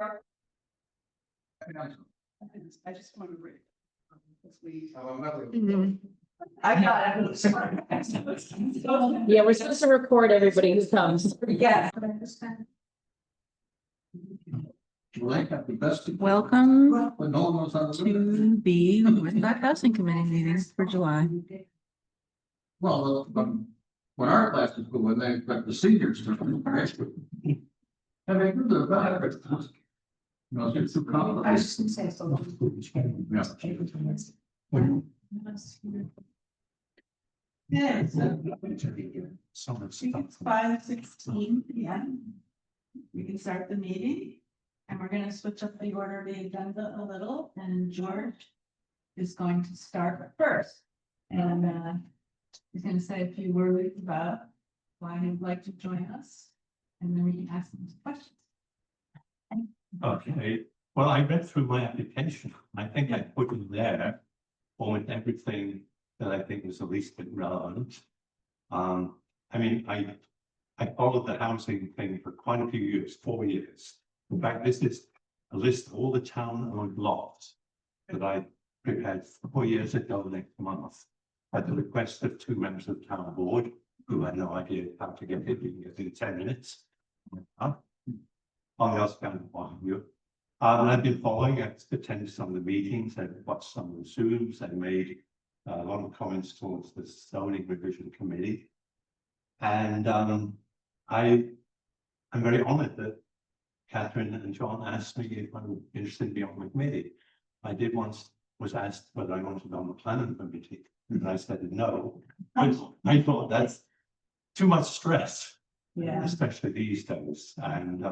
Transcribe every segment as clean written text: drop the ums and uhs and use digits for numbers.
I just want to read. I got it. Yeah, we're supposed to record everybody who comes. Yeah. Welcome to the Woodstock Housing Committee meetings for July. Well, when our classes go in, they, but the seniors. And they do the better. No, it's too I was complicated. just gonna say so. Yeah, it's 5:16 p.m. We can start the meeting, and we're gonna switch up the order of the agenda a little, and George is going to start first. And he's gonna say a few words about why he'd like to join us, and then we can ask him some questions. Okay, well, I read through my application. I think I put in there almost everything that I think was the least bit relevant. I mean, I followed the housing thing for quite a few years, 4 years. In fact, this is a list of all the town-owned lots that I prepared 4 years ago next month at the request of 2 members of the town board who had no idea how to get it. You can get it in 10 minutes. On the Oscar point of view. And I've been following, I've attended some of the meetings, I've watched some of the Zooms, I made a lot of comments towards the zoning revision committee. And I'm very honored that Catherine and John asked me if I was interested in being on the committee. I did once was asked whether I wanted to be on the planning committee, and I said no. I thought that's too much stress, especially these days. And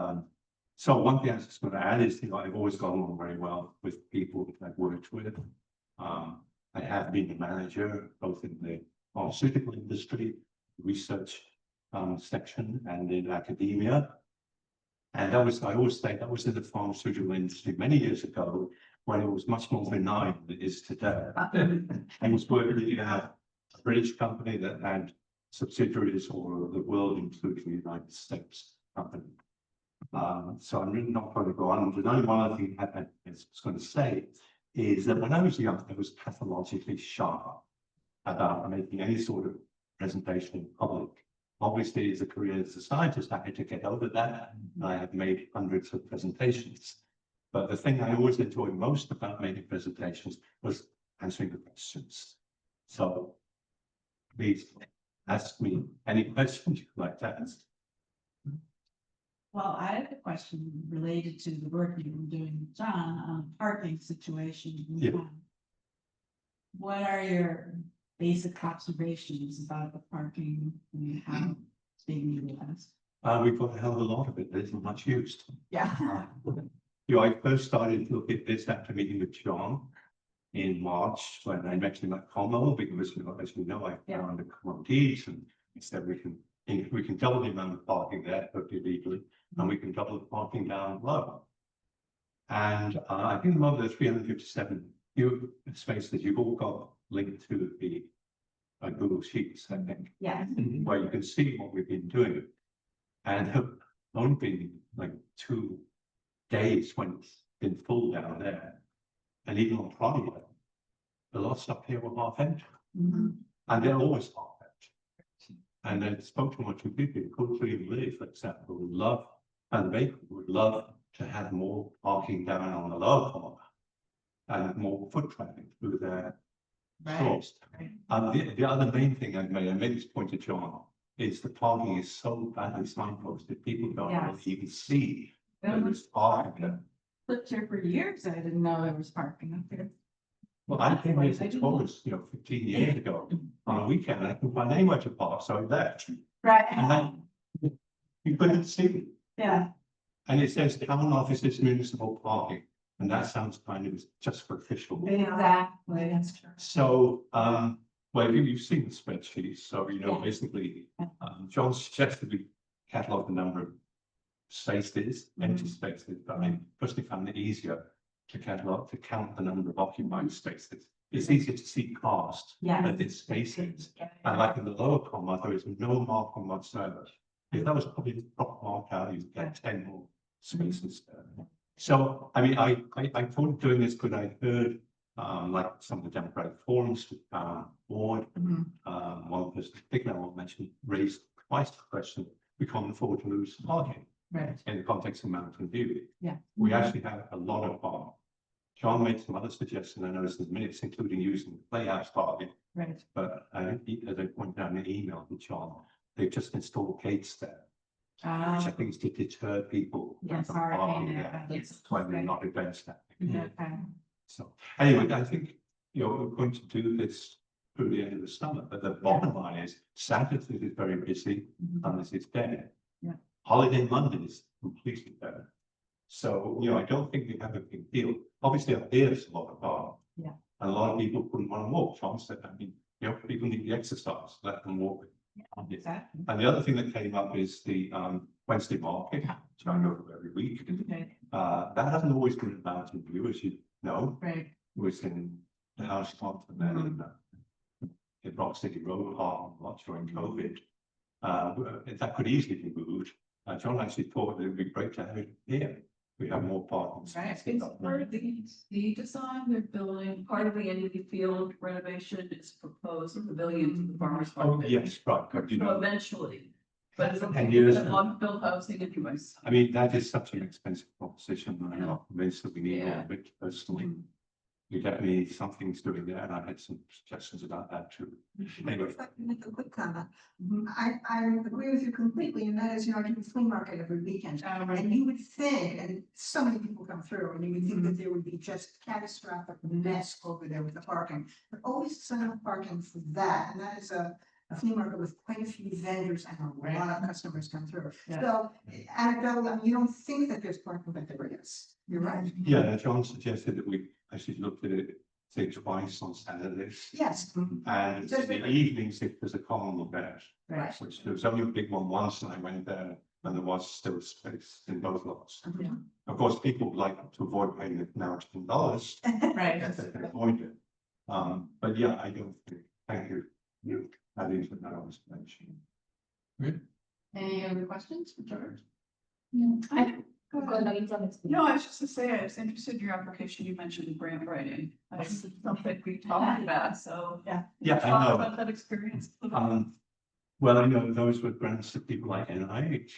so one thing I was just going to add is, you know, I've always gone along very well with people that I've worked with. I have been a manager both in the pharmaceutical industry, research section, and in academia. And that was, I always say, that was in the pharmaceutical industry many years ago, when it was much more benign than it is today. I was working in a British company that had subsidiaries all over the world, including the United States company. So I'm really not going to go on. The only one other thing I was going to say is that when I was young, I was pathologically shy about making any sort of presentation in public. Obviously, as a career as a scientist, I had to get over that. I have made hundreds of presentations. But the thing I always enjoyed most about making presentations was answering the questions. So please ask me any questions you'd like to ask. Well, I have a question related to the work you've been doing with John on parking situations. in Yeah. town. What are your basic observations about the parking and how it's being utilized? We've got a hell of a lot of it that isn't much used. Yeah. You know, I first started to look at this after meeting with John in March when I met him at Como, because, you know, as we know, I found the Como deeds, and he said we can double the amount of parking there legally, and we can double the parking down low. And I think among the 357 spaces you've all got linked to the Google Sheets, I think, Yeah. where you can see what we've been doing. And have only been like 2 days when it's been full down there. And even on Friday, the lots up here were half empty. And they're always half empty. And I spoke to one or two people who couldn't live, for example, would love, and they would love to have more parking down on the lower corner and more foot traffic through their stores. And the other main thing I made this point to John, is the parking is so badly signposted, people don't really even see that there's parking. Lived here for years. I didn't know there was parking up here. Well, I came here as a tourist, you know, 15 years ago on a weekend, and I couldn't find anywhere to park, so I left. Right. And then you couldn't see. Yeah. And it says town offices municipal parking, and that sounds kind of just for official. Exactly. That's true. So, well, you've seen the spreadsheets, so you know, basically, John suggested we catalog the number of spaces, empty spaces, but I personally found it easier to catalog, to count the number of occupied spaces. It's easier to see cost than its spaces. And like in the lower comma, there is no marking whatsoever. If that was probably the proper mark out, you'd get 10 more spaces. So, I mean, I thought of doing this, but I heard, like some of the Democratic forums, board, one person, I think I won't mention, raised twice the question, we can't afford to lose parking Right. in the context of Mountain View. Yeah. We actually have a lot of parking. John made some other suggestions, I noticed in the minutes, including using the playhouse parking, Right. but as I pointed out in the email to John, they've just installed gates there, which I think is to deter people Yes. from parking there. Yes. When they're not against that. Okay. So anyway, I think, we're going to do this through the end of the summer, but the bottom line is Saturday is very busy, unless it's dead. Yeah. Holiday Monday is completely dead. So, I don't think we have a big deal. Obviously, up here is a lot of bar. Yeah. And a lot of people wouldn't want to walk. John said, I mean, people need the exercise, let them walk. Exactly. And the other thing that came up is the Wednesday market, which I go to every week. Okay. That hasn't always been a Mountain View, as you know. Right. It was in the house front and then in Rock City Road Park a lot during COVID. That could easily be moved. John actually thought that it would be great to have it here. We have more parking. Right. spaces. It's part of the design they're building, part of the Energy Field renovation is proposed pavilion to the farmer's Oh, market. yes, right, but So eventually, but it's And years- a lot of built housing anyways. I mean, that is such an expensive proposition. I'm not convinced that we need all Yeah. of it personally. We definitely need something's doing there, and I had some suggestions about that too. Anyway, If I can make a quick comment, Mhm. I agree with you completely, and that is, I do the flea market every weekend. And you would think, and so many people come through, and you would think that there would be just catastrophic mess over there with the parking. But always there's enough parking for that, and that is a flea market with quite a few vendors and a lot of customers come through. Yeah. So, anecdotally, you don't think that there's parking, but there is. You're right. yeah, John suggested that we actually looked at it, say, twice on Saturdays. Yes, And in the evenings, if there's a common event, Right. which there was only a big one once, and I went there, and there was still space in both lots. Yeah. Of course, people would like to avoid paying the now $10. Right. Yes, they can avoid it. But yeah, I don't think, thank you. That is what I was mentioning. Any other questions for George? No, I was just to say, I was interested in your application, you mentioned grant writing, that's something we talked about, so. Yeah, I Talk know. about that experience. Well, I know those were grants to people like NIH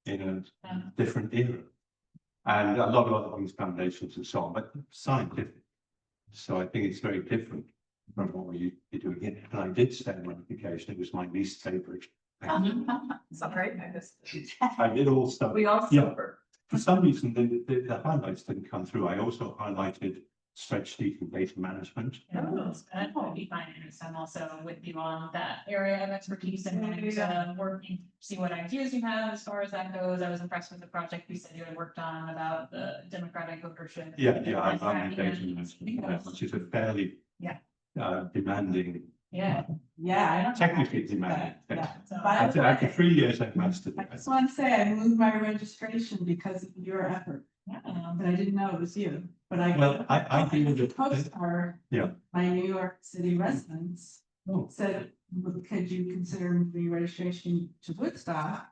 in a different era. And a lot of other things, foundations and so on, but scientific. So I think it's very different from what we're doing here. And I did send my application, it was my least favorite. Sorry, I missed. I did all stuff. We all Yeah. suffer. For some reason, the highlights didn't come through. I also highlighted spreadsheet and data management. That would be fine, and I'm also with you on that area of expertise and wanting to work, see what ideas you have as far as that goes. I was impressed with the project you said you had worked on about the democratic votership. Yeah, I'm That, data management, which is a fairly Yeah. Demanding, Yeah. Yeah, I don't. technically demanding. thing. Yeah. So- By the After way, 3 years, I've mastered I it. just want to say I moved my registration because of your effort, Yeah. but I didn't know it was you. But I. Well, I deal with it. Postcard. Yeah. My New York City residents Oh. said, "Well, could you consider moving your registration to Woodstock?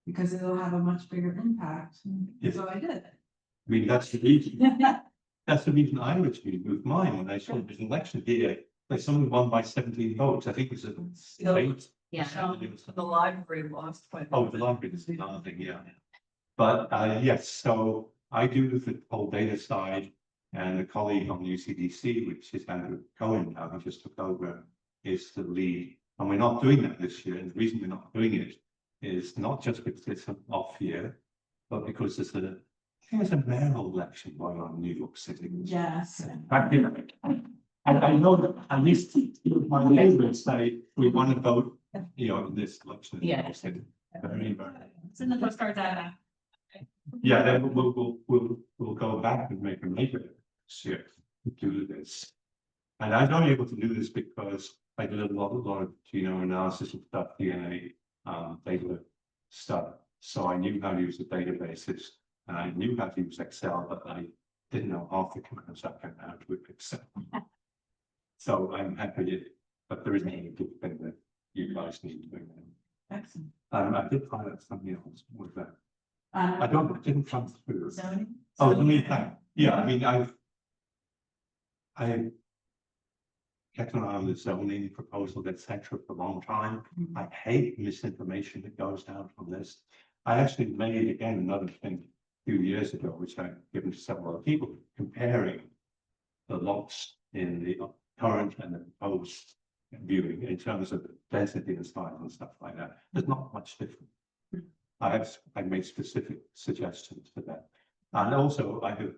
Because it'll have a much bigger impact." Yeah. So I did. I mean, that's the reason, that's the reason I originally moved mine when I saw there's an election here. They someone won by 17 votes. I think it was a state. Yeah. The library lost quite. Oh, the library is another thing, yeah. But yes, so I do the whole data side, and a colleague on UCDC, which is Andrew Cohen now, who just took over, is the lead. And we're not doing that this year. And the reason we're not doing it is not just because it's an off year, but because there's a mayoral election going on in New York City. Yes. And I know that at least my neighbors say we want to vote, in this election. in New York City. Very, very. It's in the postcards I have. Yeah, then we'll go back and make a major shift to do this. And I'm only able to do this because I did a lot of analysis of stuff, DNA, data stuff. So I knew how to use the databases and I knew how to use Excel, but I didn't know half the commands I came out with Excel. So I'm happy, but there isn't any good thing that you guys need to do. Excellent. I did find out something else. What was that? I didn't come through. Zoning? Oh, let me thank, yeah, I mean, I've kept an eye on the zoning proposal, et cetera, for a long time. I hate misinformation that goes down from this. I actually made, again, another thing a few years ago, which I've given to several other people, comparing the lots in the current and the proposed viewing in terms of density and size and stuff like that. There's not much different. I made specific suggestions for that. And also I have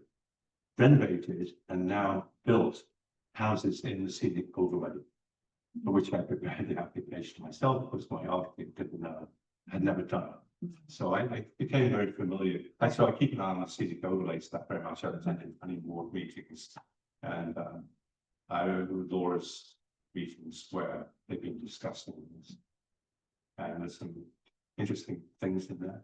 renovated and now built houses in the scenic overlay, for which I prepared the application myself, because my architect didn't know, had never done it. So I became very familiar. So I keep an eye on the scenic overlay stuff very much. I've attended many board meetings, and I remember Laura's meetings where they've been discussing this, and there's some interesting things in there.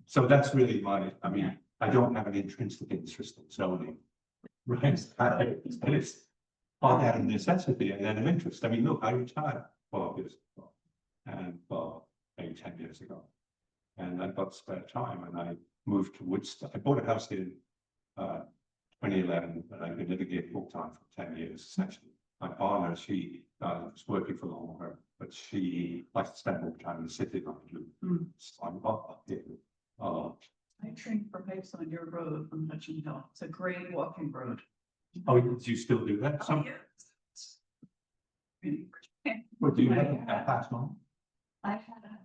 So that's really my, I mean, I don't have an intrinsic interest in zoning, right? But it's part out of necessity and then an interest. I mean, look, I retired 12 years ago, and well, maybe 10 years ago, and I've got spare time, and I moved to Woodstock. I bought a house in 2011, and I've been living here full time for 10 years, essentially. My partner, she was working for longer, but she likes to spend more time in the city than I do. So I'm up here. I trained for hikes on your road from Hutchins Hill. It's a great walking road. Oh, do you still do that? Some, yes. Really great. what do you have a past one? I had a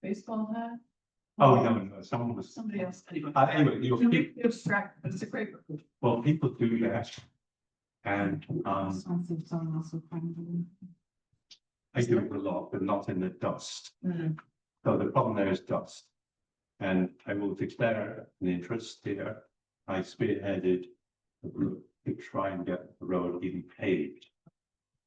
baseball hat. Oh, no, someone was, Somebody else, anyway. anyway, you'll You'll keep, be abstract, but it's a great road. well, people do that. And, Someone else will probably. I do it a lot, but not in the dust. So the problem there is dust. And I will declare an interest here. I spearheaded a group to try and get the road even paved.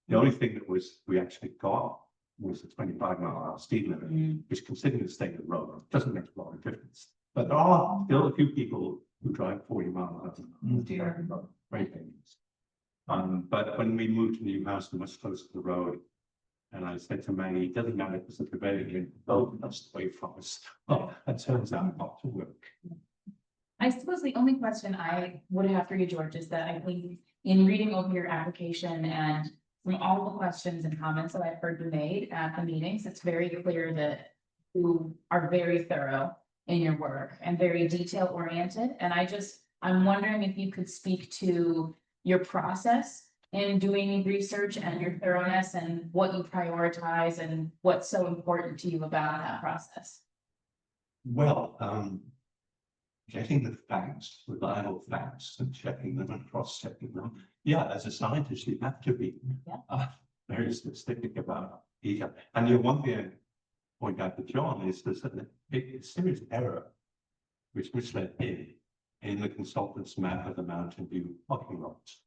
The only thing that we actually got was the 25-mile-an-hour speed limit, which, considering the state of the road, doesn't make a lot of difference. But there are still a few people who drive 40 miles an hour. Very dangerous. But when we moved to the new house, we're much closer to the road. And I said to Maggie, it doesn't matter because the prevailing wind blows us away from us. Well, that turns out not to work. I suppose the only question I would have for you, George, is that I think in reading over your application and from all the questions and comments that I've heard you made at the meetings, it's very clear that you are very thorough in your work and very detail oriented. And I'm wondering if you could speak to your process in doing research and your thoroughness and what you prioritize and what's so important to you about that process. Well, getting the facts, reliable facts, and checking them and cross-checking them. Yeah, as a scientist, you have to be very specific about each. And the one thing I point out to John is there's a serious error which misled him in the consultant's map of the Mountain View parking lots.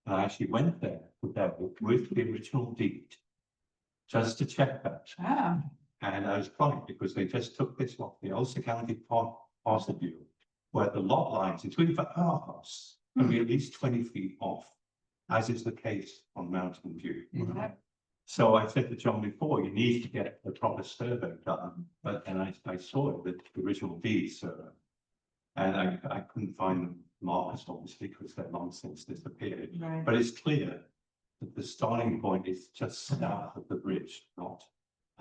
And I actually went there with the original deed just to check that. And I was right, because they just took this off the Ulster County parcel view, where the lot lines, including for our house, can be at least 20 feet off, as is the case on Mountain View. So I said to John before, you need to get a proper survey done. And I saw it, the original deed survey. And I couldn't find the markers, obviously, because they're long since disappeared. But it's clear that the starting point is just south of the bridge, not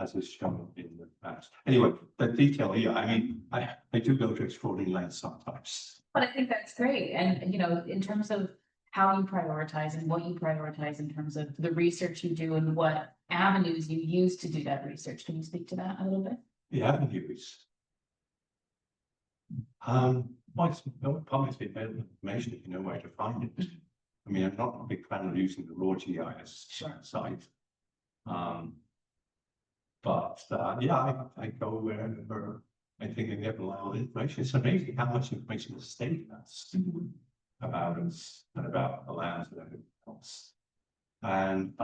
as is shown in the maps. Anyway, the detail here, I mean, I do go to extraordinary lengths sometimes. But I think that's great. And, you know, in terms of how you prioritize and what you prioritize in terms of the research you do and what avenues you use to do that research, can you speak to that a little bit? The avenues. Well, it's publicly available information if you know where to find it. I mean, I'm not a big fan of using the raw GIS site. But yeah, I go wherever I think I get reliable information. It's amazing how much information the state has about us and about the lands and everything else. And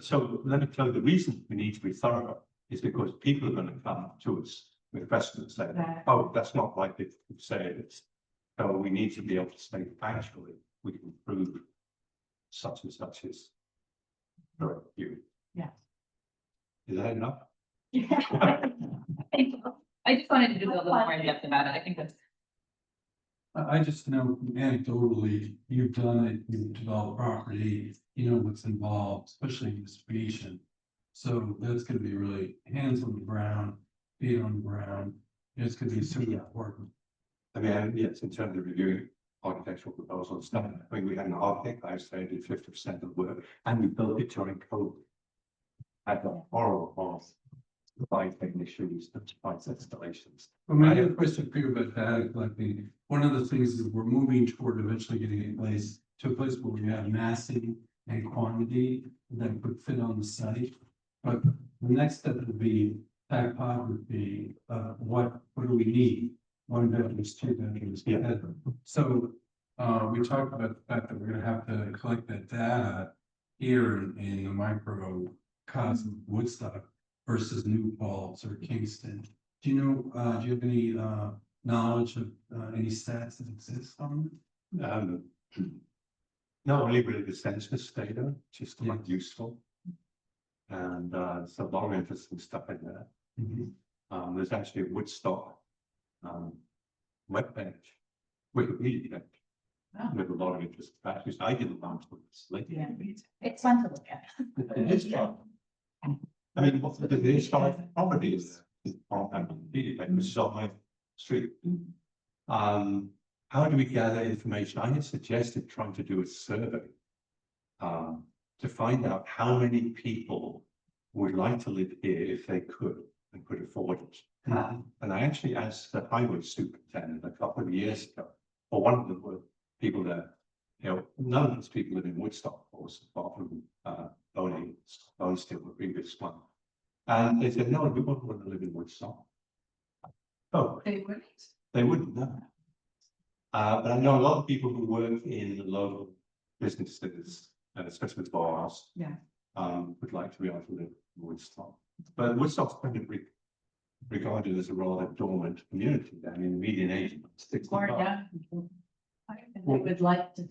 so let me tell you, the reason we need to be thorough is because people are going to come to us with questions saying, oh, that's not like they say it is. So we need to be able to say factually, we can prove such and such is correct view. Yeah. Is that enough? Yeah. Thank you. I just wanted to do a little more in depth about it. I think that's. I just know anecdotally, you've done it, you've developed property, you know what's involved, especially in distribution. So that's gonna be really hands on the ground, feet on the ground, it's gonna be super important. I mean, yes, in terms of reviewing architectural proposals and stuff, I mean, we had an architect, I say, did 50% of the work, and we built it during COVID. Had the horrible supply chain issues, and price escalations. But my other question for you about data collecting, one of the things is we're moving toward eventually getting to a place where we have massing and quantity that would fit on the site. But the next step would be typography, what do we need? 1 bedroom, 2 bedrooms, Yeah. So, we talked about the fact that we're gonna have to collect that data here in the microcosm of Woodstock versus New Paltz or Kingston. Do you know, do you have any, knowledge of, any stats that exist on it? Not only really the census data, just quite useful. And there's a lot of interesting stuff in there. There's actually a Woodstock webpage, Wikipedia page, with a lot of interesting factors. I didn't want to link it. It's fun to look at. It is fun. I mean, what's the historic property is on Wikipedia page, which is on my street. How do we gather information? I had suggested trying to do a survey to find out how many people would like to live here if they could and could afford it. And I actually asked the highway superintendent a couple of years ago, or one of the people there, you know, none of those people live in Woodstock, of course, apart from Bonesteel, the previous one. And they said, no, we wouldn't want to live in Woodstock. Oh, they wouldn't, no. But I know a lot of people who work in the local businesses, especially with bars. Yeah. Would like to be able to live in Woodstock. But Woodstock's kind of regarded as a rather dormant community. I mean, the median age is 65. I would like to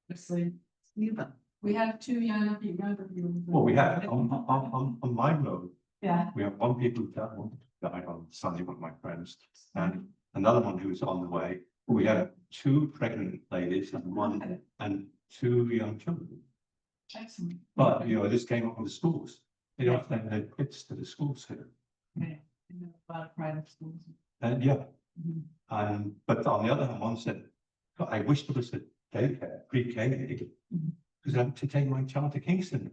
obviously leave them. We have 2 younger people. Well, we have on my road, Yeah. we have one people who died on Sunday, one of my friends, and another one who's on the way. We have 2 pregnant ladies and 2 young children. Excellent. But, you know, this came up with the schools. They don't send their kids to the schools here. Okay. I know a lot of private schools. And yeah, but on the other hand, one said, "God, I wish there was a daycare, pre-K, because I have to take my child to Kingston.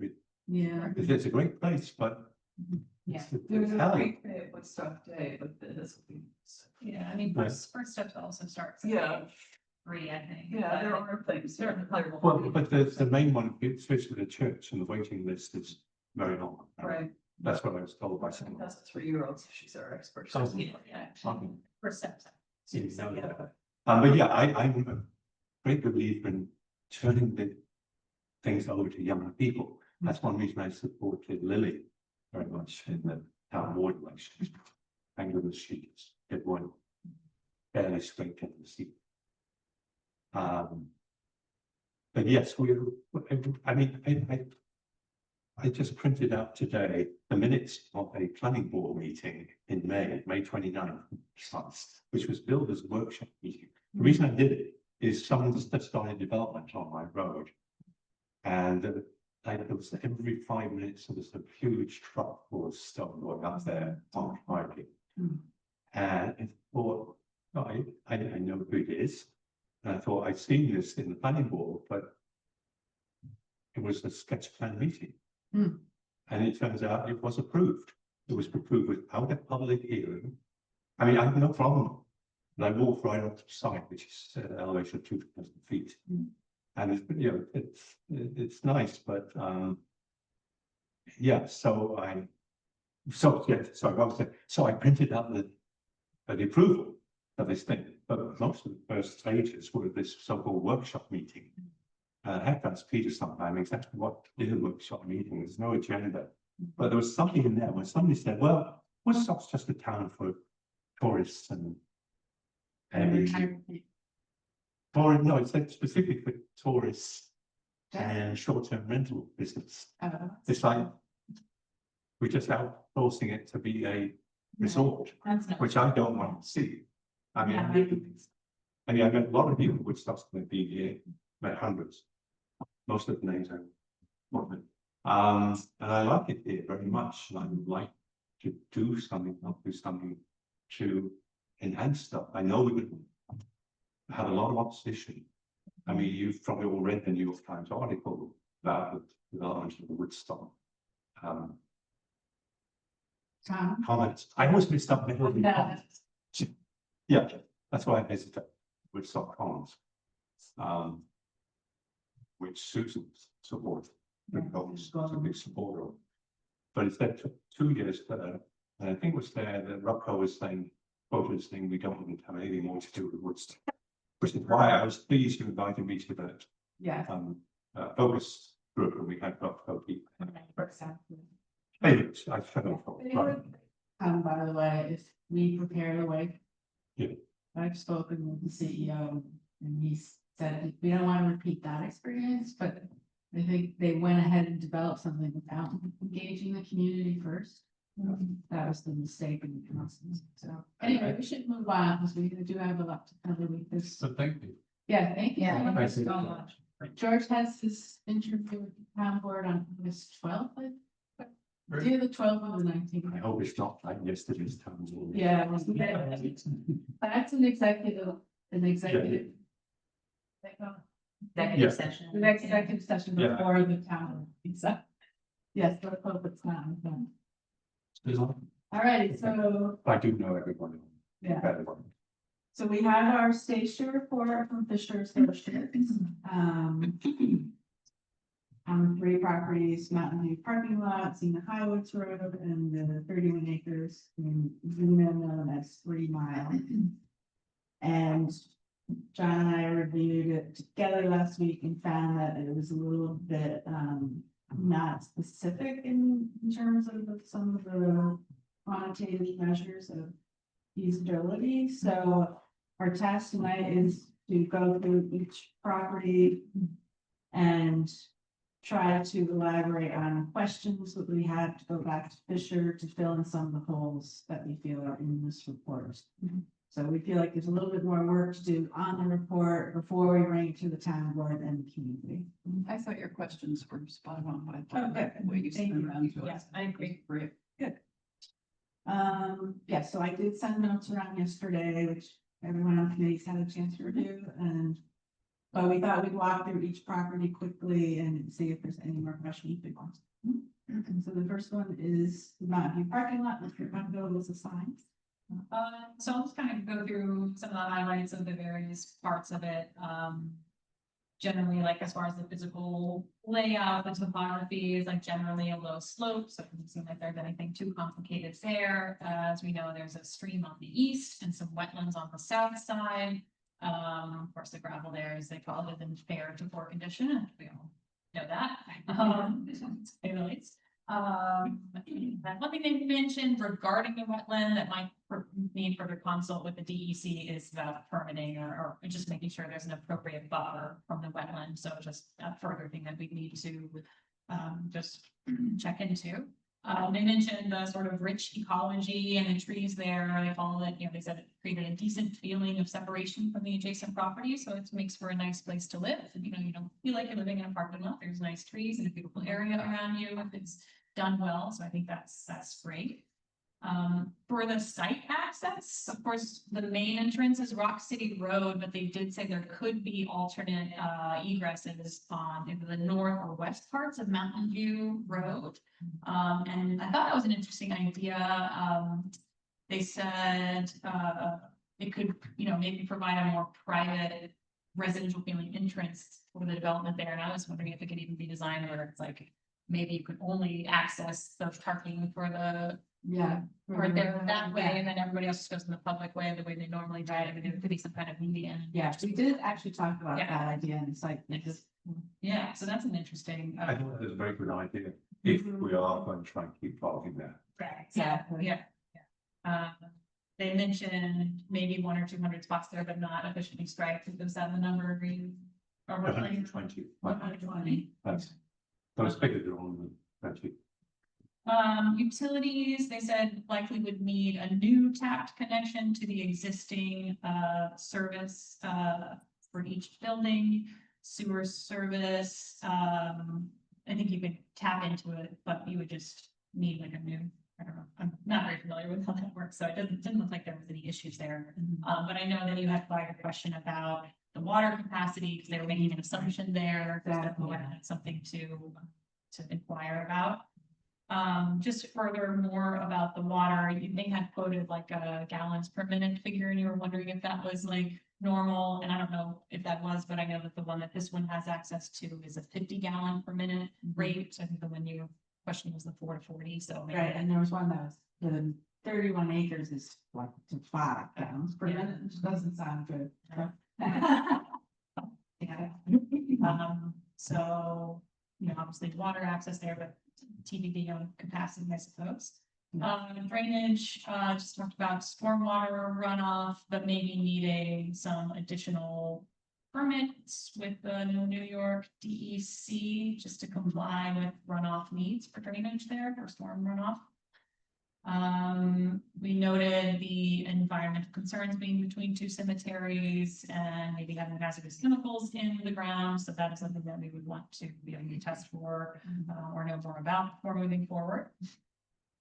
Yeah. It's a great place, but Yeah. There's it's a hell. great day at Woodstock Day, but this will be. Yeah, I mean, first steps also starts. Yeah. Free, I think. Yeah, there are things. Well, but the main one, it's switched to the church and the waiting list is very long. Right. That's what I was told by someone. That's a 3-year-old, so she's our expert. Something. Yeah, first steps. But yeah, I'm a great believer in turning the things over to younger people. That's one reason I supported Lily very much in the town board elections. Thank goodness she did one fairly straight in the seat. But yes, I mean, I just printed out today the minutes of a planning board meeting in May 29th, which was billed as a workshop meeting. The reason I did it is someone just started development on my road. And like there was every 5 minutes, there was a huge truck full of stone going up there on Friday. And I thought, oh, I know who it is. And I thought I'd seen this in the planning board, but it was a sketch plan meeting. And it turns out it was approved. It was approved without a public hearing. I mean, I have no problem. And I walked right up to the site, which is an elevation of 2,000 feet. And it's, you know, it's nice, but yeah, so I printed out the approval of this thing, but most of the first stages were this so-called workshop meeting. I have to ask Peter sometime exactly what is a workshop meeting. There's no agenda, but there was something in there when somebody said, "Well, Woodstock's just a town for tourists and no, it's like specifically for tourists and short-term rental business. It's like we're just outsourcing it to be a resort, That's not. which I don't want to see. I mean, I met a lot of people which stuff's going to be here, met hundreds. Most of the names are. And I like it here very much, and I would like to do something, not do something to enhance stuff. I know we would have a lot of opposition. I mean, you've probably all read the New York Times article about the development of the Woodstock. Comments. I always mix up the whole comments. Yeah, that's why I hesitate with stock comments. Which Susan supports, because a big supporter of. But it's that took 2 years, and I think it was there that Rocco was saying, voters saying we don't want to have anything more to do with Woodstock. Which is why I was pleased you invited me to that Yeah. focus group, and we had Rocco people. Anyways, I fell off. By the way, if we prepare the way. Yeah. I've spoken with the CEO and he said, we don't want to repeat that experience, but I think they went ahead and developed something without engaging the community first. That was the mistake in the process. So anyway, we should move on because we do have a lot to cover with this. So thank you. Yeah, thank you. Yeah, thank so you. much. George has this interview with the town board on August 12th. Do the 12th or the 19th. I hope it's not like yesterday's town hall. Yeah. That's an executive. Executive Yeah. session. The next executive session Yeah. before the town. Exactly. Yes, let's hope it's not. All right, so, I do know everyone. yeah, Better one. so we have our station report from Fisher's Associates. On 3 properties, Mountain View parking lot, Cena Highwoods Road, and the 31 acres in Zena known as 3 Mile. And John and I reviewed it together last week and found that it was a little bit not specific in terms of some of the quantitative measures of feasibility. So our task tonight is to go through each property and try to elaborate on questions that we have to go back to Fisher to fill in some of the holes that we feel are in this report. So we feel like there's a little bit more work to do on the report before we bring it to the town board and the community. I thought your questions were spot on, but I Oh, thought good. the way you sent them around to us. Yes, I agree. Great. Yeah, so I did send notes around yesterday, which everyone on committee's had a chance to review, but we thought we'd walk through each property quickly and see if there's any more questions we want. And so the first one is the Mountain View parking lot, Mr. Bunko was assigned. So I'll just kind of go through some of the highlights of the various parts of it. Generally, like as far as the physical layout, the topography is like generally a low slope, so it doesn't seem like there's anything too complicated there. As we know, there's a stream on the east and some wetlands on the south side. Of course, the gravel there, as they call it, in fair to poor condition, and we all know that. Say the least. One thing they mentioned regarding the wetland that might need further consult with the DEC is about permitting or just making sure there's an appropriate buffer from the wetland. So just a further thing that we need to just check into. They mentioned the sort of rich ecology and the trees there. They call it, they said it created a decent feeling of separation from the adjacent property. So it makes for a nice place to live. And, you don't feel like you're living in a parking lot. There's nice trees and a beautiful area around you if it's done well. So I think that's great. For the site access, of course, the main entrance is Rock City Road, but they did say there could be alternate egresses on either the north or west parts of Mountain View Road. And I thought that was an interesting idea. They said it could, maybe provide a more private residential feeling entrance for the development there. And I was wondering if it could even be designed where it's like, maybe you could only access the parking for the right there that way, and then everybody else just goes in the public way, the way they normally drive, and there could be some kind of median. Yeah, we did actually talk about Yeah. that idea in the site. Yeah, so that's an interesting. I think that's a very good idea, if we are going to try and keep parking there. Exactly. Yeah. They mentioned maybe 100 or 200 spots there, but not officially striped. Is that the number agreed? Or what? 120. 120. That's, those figures are on the 20. Utilities, they said likely would need a new tapped connection to the existing service for each building. Sewer service, I think you could tap into it, but you would just need like a new, I don't know, I'm not very familiar with how that works, so it didn't look like there was any issues there. But I know that you had flagged a question about the water capacity, because they were making an assumption there, that something to inquire about. Just further more about the water, they had quoted like a gallons per minute figure, and you were wondering if that was like normal, and I don't know if that was, but I know that the one that this one has access to is a 50 gallon per minute rate. So I think the one you were questioning was the 4 to 40, so. maybe Right, and there was one that was, the 31 acres is like to 5 gallons per minute, which doesn't sound good. Yeah. So, obviously water access there, but TBD on capacity, I suppose. Drainage, just talked about stormwater runoff, but maybe needing some additional permits with the New York DEC just to comply with runoff needs for drainage there for storm runoff. We noted the environmental concerns being between 2 cemeteries and maybe having hazardous chemicals in the ground. So that is something that we would want to be able to test for or know more about before moving forward.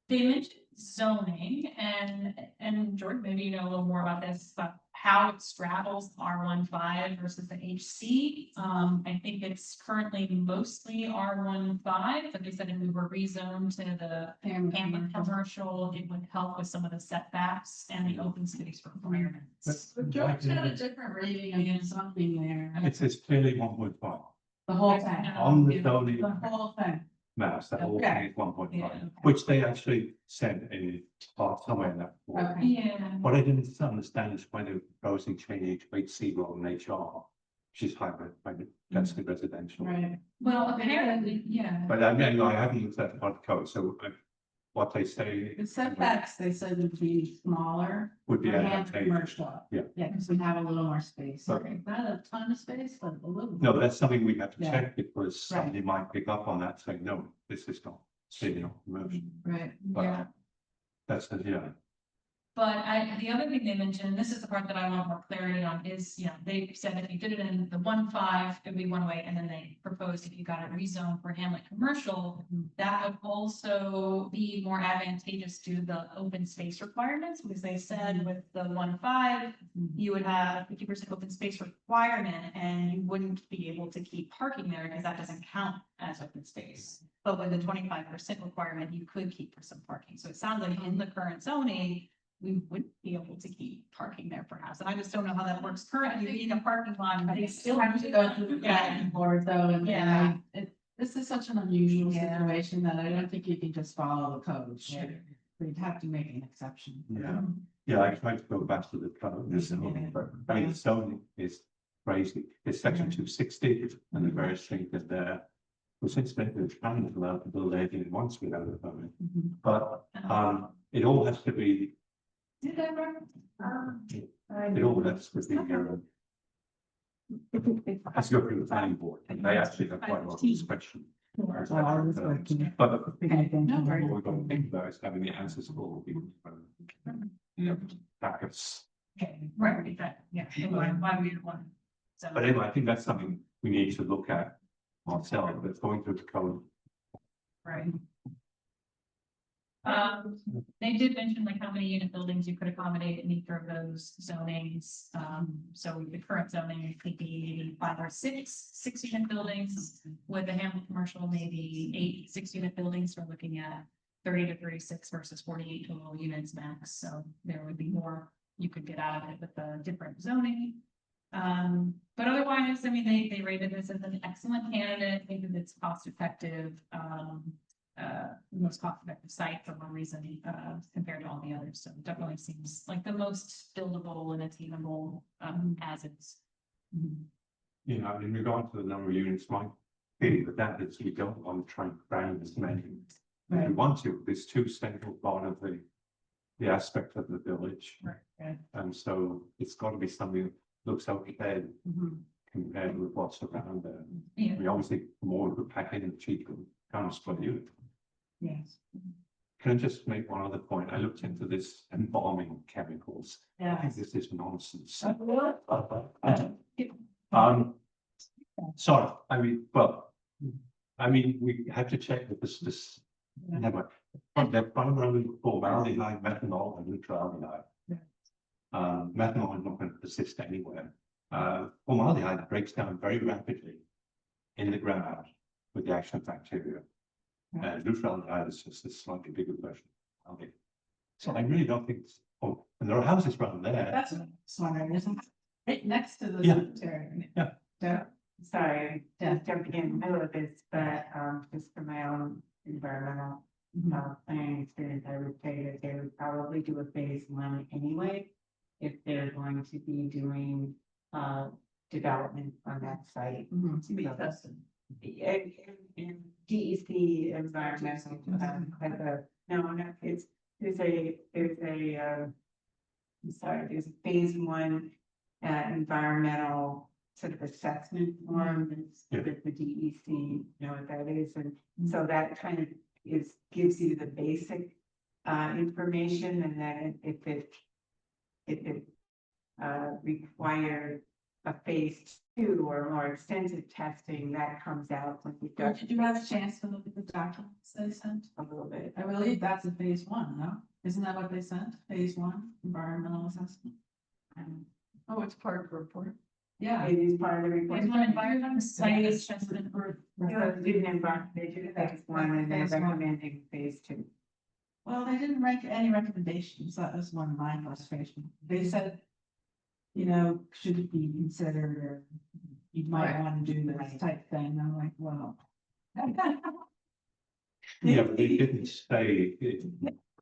They mentioned zoning and George, maybe you know a little more about this, but how it straddles R15 versus the HC. I think it's currently mostly R15, but they said if we were rezoned to the Hamlet commercial, it would help with some of the setbacks and the open space requirements. But George had a different rating against something there. It says clearly 1.5 The whole thing. on the zoning The whole thing. maps, the whole Okay. thing is 1.5, Yeah. which they actually said in part somewhere in that. report. Okay. Yeah. What I didn't understand is why they were proposing changing to HC rather than HR, which is hybrid, that's the residential. Right. Well, apparently, yeah. But I mean, I haven't looked at the part code, so what they say The setbacks, they said would be smaller. would be for hand advantageous. commercial. Yeah. Yeah, because we have a little more space. Okay. Not a ton of space, but a little. No, that's something we have to Yeah. check because Right. somebody might pick up on that, saying, no, this is not, city not commercial. Right. But Yeah. That's, But the other thing they mentioned, and this is the part that I want more clarity on, is, they said if you did it in the 1.5, it'd be one way, and then they proposed if you got it rezoned for Hamlet commercial, that would also be more advantageous to the open space requirements, because they said with the 1.5, you would have 50% open space requirement, and you wouldn't be able to keep parking there, because that doesn't count as open space. But with the 25% requirement, you could keep for some parking. So it sounds like in the current zoning, we wouldn't be able to keep parking there perhaps, and I just don't know how that works currently, being a parking lot. They still have to go through the planning board though, and Yeah. this is such an unusual Yeah. situation that I don't think you can just follow the code. Sure. We'd have to make an exception. yeah, I tried to go back to the code, this zoning, but I mean, the zoning is crazy. It's section 260 and the various things that there. Well, since then, we're trying to allow to build anything once without a permit, but it all has to be. Did I run? It all has to be, has to go through the planning board, and they actually have quite a lot of discretion. But what we're going to think about is having the answers for all people. Packets. Right, that, yeah, why we didn't want. So. But anyway, I think that's something we need to look at ourselves, but going through the code. Right. They did mention like how many unit buildings you could accommodate in either of those zonings. So the current zoning could be maybe 5 or 6 unit buildings. With the Hamlet commercial, maybe 8 6-unit buildings. We're looking at 30 to 36 versus 48 total units max. So there would be more you could get out of it with the different zoning. But otherwise, I mean, they rated this as an excellent candidate. I think that it's cost effective. Most cost-effective site for one reason compared to all the others. So it definitely seems like the most buildable and attainable as is. You know, in regard to the number of units, my feeling with that is we don't want to try and cram as many. If we want to, there's 2 central part of the aspect of the village. Right. And so it's got to be something that looks okay compared with what's around there. Yeah. We obviously more of the pack in the cheaper comes for you. Yes. Can I just make one other point? I looked into this embalming chemicals. I Yeah. think this is nonsense. What? Sorry, we have to check with this, never, but they're primarily formaldehyde, methanol and neutraldehyde. Yeah. Methanol is not going to persist anywhere. Formaldehyde breaks down very rapidly in the ground with the action of bacteria. And neutraldehyde is just a slightly bigger version of it. So I really don't think, and there are houses around there. That's what I was wondering, isn't it? Right next to the Yeah. cemetery. Yeah. Yeah. Sorry, just jumping in the middle of this, but just for my own environmental planning experience, I would say that they would probably do a phase one anyway. If they're going to be doing development on that site. To be tested. And DEC environmental, like there's a phase one environmental sort of assessment form Yeah. that the DEC, you know what that is, and so that kind of gives you the basic information, and then if it required a phase two or more extensive testing, that comes out when we Or go did you have a chance to look at the documents they sent? a little bit. I believe that's a phase one, no? Isn't that what they sent? Phase one, environmental assessment? Oh, it's part of the report. Yeah. It is part of the report. There's one environment, site is just an So they didn't embark, they did phase one and they're Phase one. recommending phase two. Well, they didn't rank any recommendations. That was one of my frustrations. They said, you know, should it be considered or you might want to do this type thing. I'm like, well. Yeah, but they didn't say it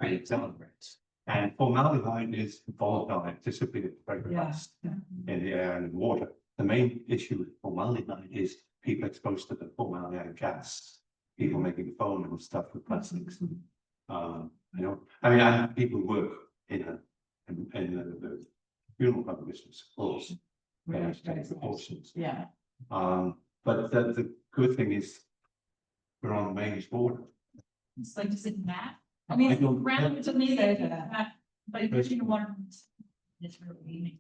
accelerates. And formaldehyde is volatile, it disappears very Yeah. fast in the air and in water. The main issue with formaldehyde is people exposed to the formaldehyde gas, people making foam and stuff with plastics. I have people work in the funeral home business, of course. They have to take precautions. Yeah. But the good thing is we're on the main border. It's like, does it matter? I I mean, don't- ground to me, Say they that. that, but if you're water. It's really.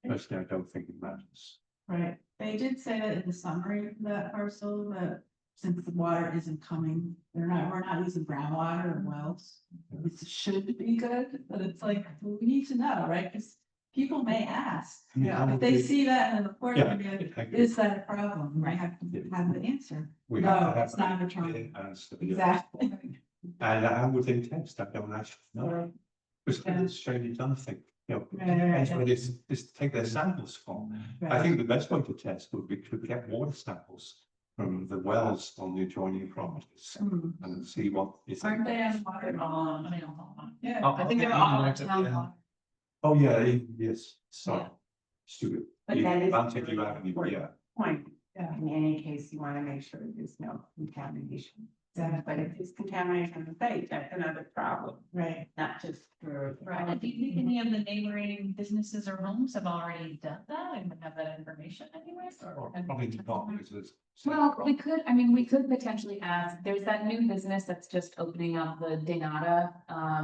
Personally, I don't think it matters. Right. They did say that in the summary of that parcel, that since the water isn't coming, we're not using groundwater or wells. It should be good, but it's like, we need to know, right? Because people may ask, Yeah. if they see that in the report, Yeah, they're gonna, I agree. is that a problem? I have to have the answer. We No, have to have it's not an a problem. answer, yeah. Exactly. And how would they test? I don't actually know. Right. Because it's shady done thing, Right, depends right, where this take their samples from. I think the best way to test would be to get water samples from the wells on the adjoining properties and see what is. Aren't they on water? I mean, on. Yeah. Oh, I think they're okay. all on town water. Oh, yeah, yes, sorry, Yeah. stupid. But that is Advantage you very have, important. yeah. Point. Yeah. In any case, you want to make sure there's no contamination. But if there's contamination on the site, that's another problem, Right. not just for. Right, and do you think any of the neighboring businesses or homes have already done that and have that information anyways? Or probably not, because it's. Well, we could potentially ask, there's that new business that's just opening up, the Denata,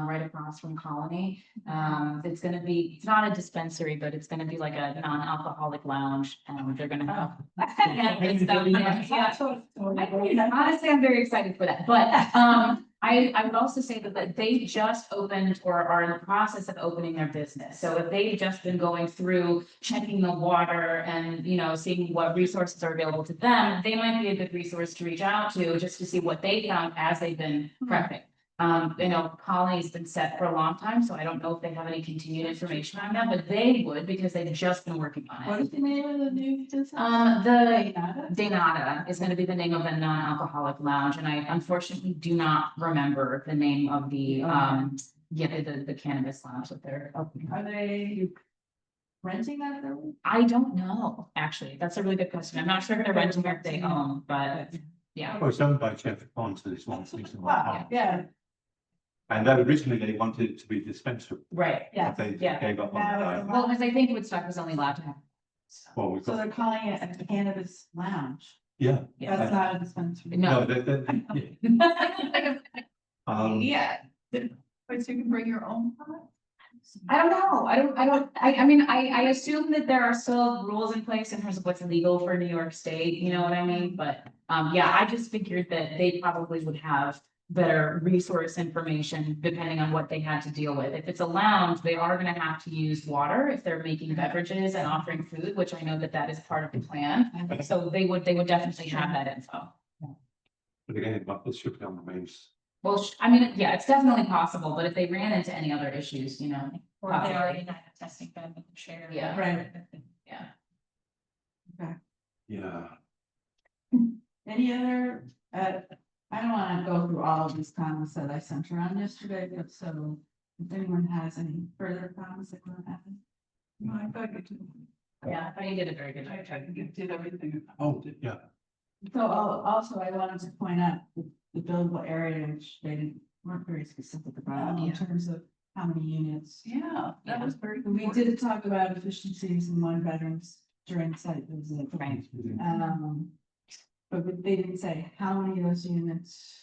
right across from Colony. It's gonna be, it's not a dispensary, but it's gonna be like a non-alcoholic lounge, and they're gonna have. and stuff, yeah. Honestly, I'm very excited for that, but, I would also say that they just opened or are in the process of opening their business. So if they've just been going through checking the water and, seeing what resources are available to them, they might be a good resource to reach out to just to see what they found as they've been prepping. Colony's been set for a long time, so I don't know if they have any continued information on that, but they would because they've just been working on What it. is the name of the new business? The Denata is gonna be the name of the non-alcoholic lounge, and I unfortunately do not remember the name of the, the cannabis lounge that they're opening. Are they renting that building? I don't know, actually. That's a really good question. I'm not sure if they're renting or if they own, but yeah. Oh, it's owned by Jeff Pons, so this one. Wow, yeah, And then originally they wanted it to be dispensary, Right, yeah. but they Yeah. gave up on Now that. it's a Well, because I think Woodstock was only allowed to have. Well, we've So got, they're calling it a cannabis lounge. yeah. Yeah. That's not a dispensary. No. No, yeah. Yeah. But you can bring your own pot? I don't know, I assume that there are still rules in place in terms of what's legal for New York State, you know what I mean? But, yeah, I just figured that they probably would have better resource information depending on what they had to deal with. If it's a lounge, they are gonna have to use water if they're making beverages and offering food, which I know that that is part of the plan. So they would definitely have that info. But again, but this should be on the main. Well, I mean, yeah, it's definitely possible, but if they ran into any other issues, you know, Or if they already had a testing bed with the chair. Yeah. Right. yeah. Yeah. Any other, I don't wanna go through all of these comments that I sent around yesterday, but so if anyone has any further comments that want to add. No, I thought you did. Yeah, I thought you did a very good I job. tried to did everything. Oh, yeah. So also I wanted to point out the buildable area, which weren't very specific about in Yeah. terms of how many units. Yeah, that was very. We did talk about efficiencies in one bedrooms during the site visit. Right. But they didn't say how many of those units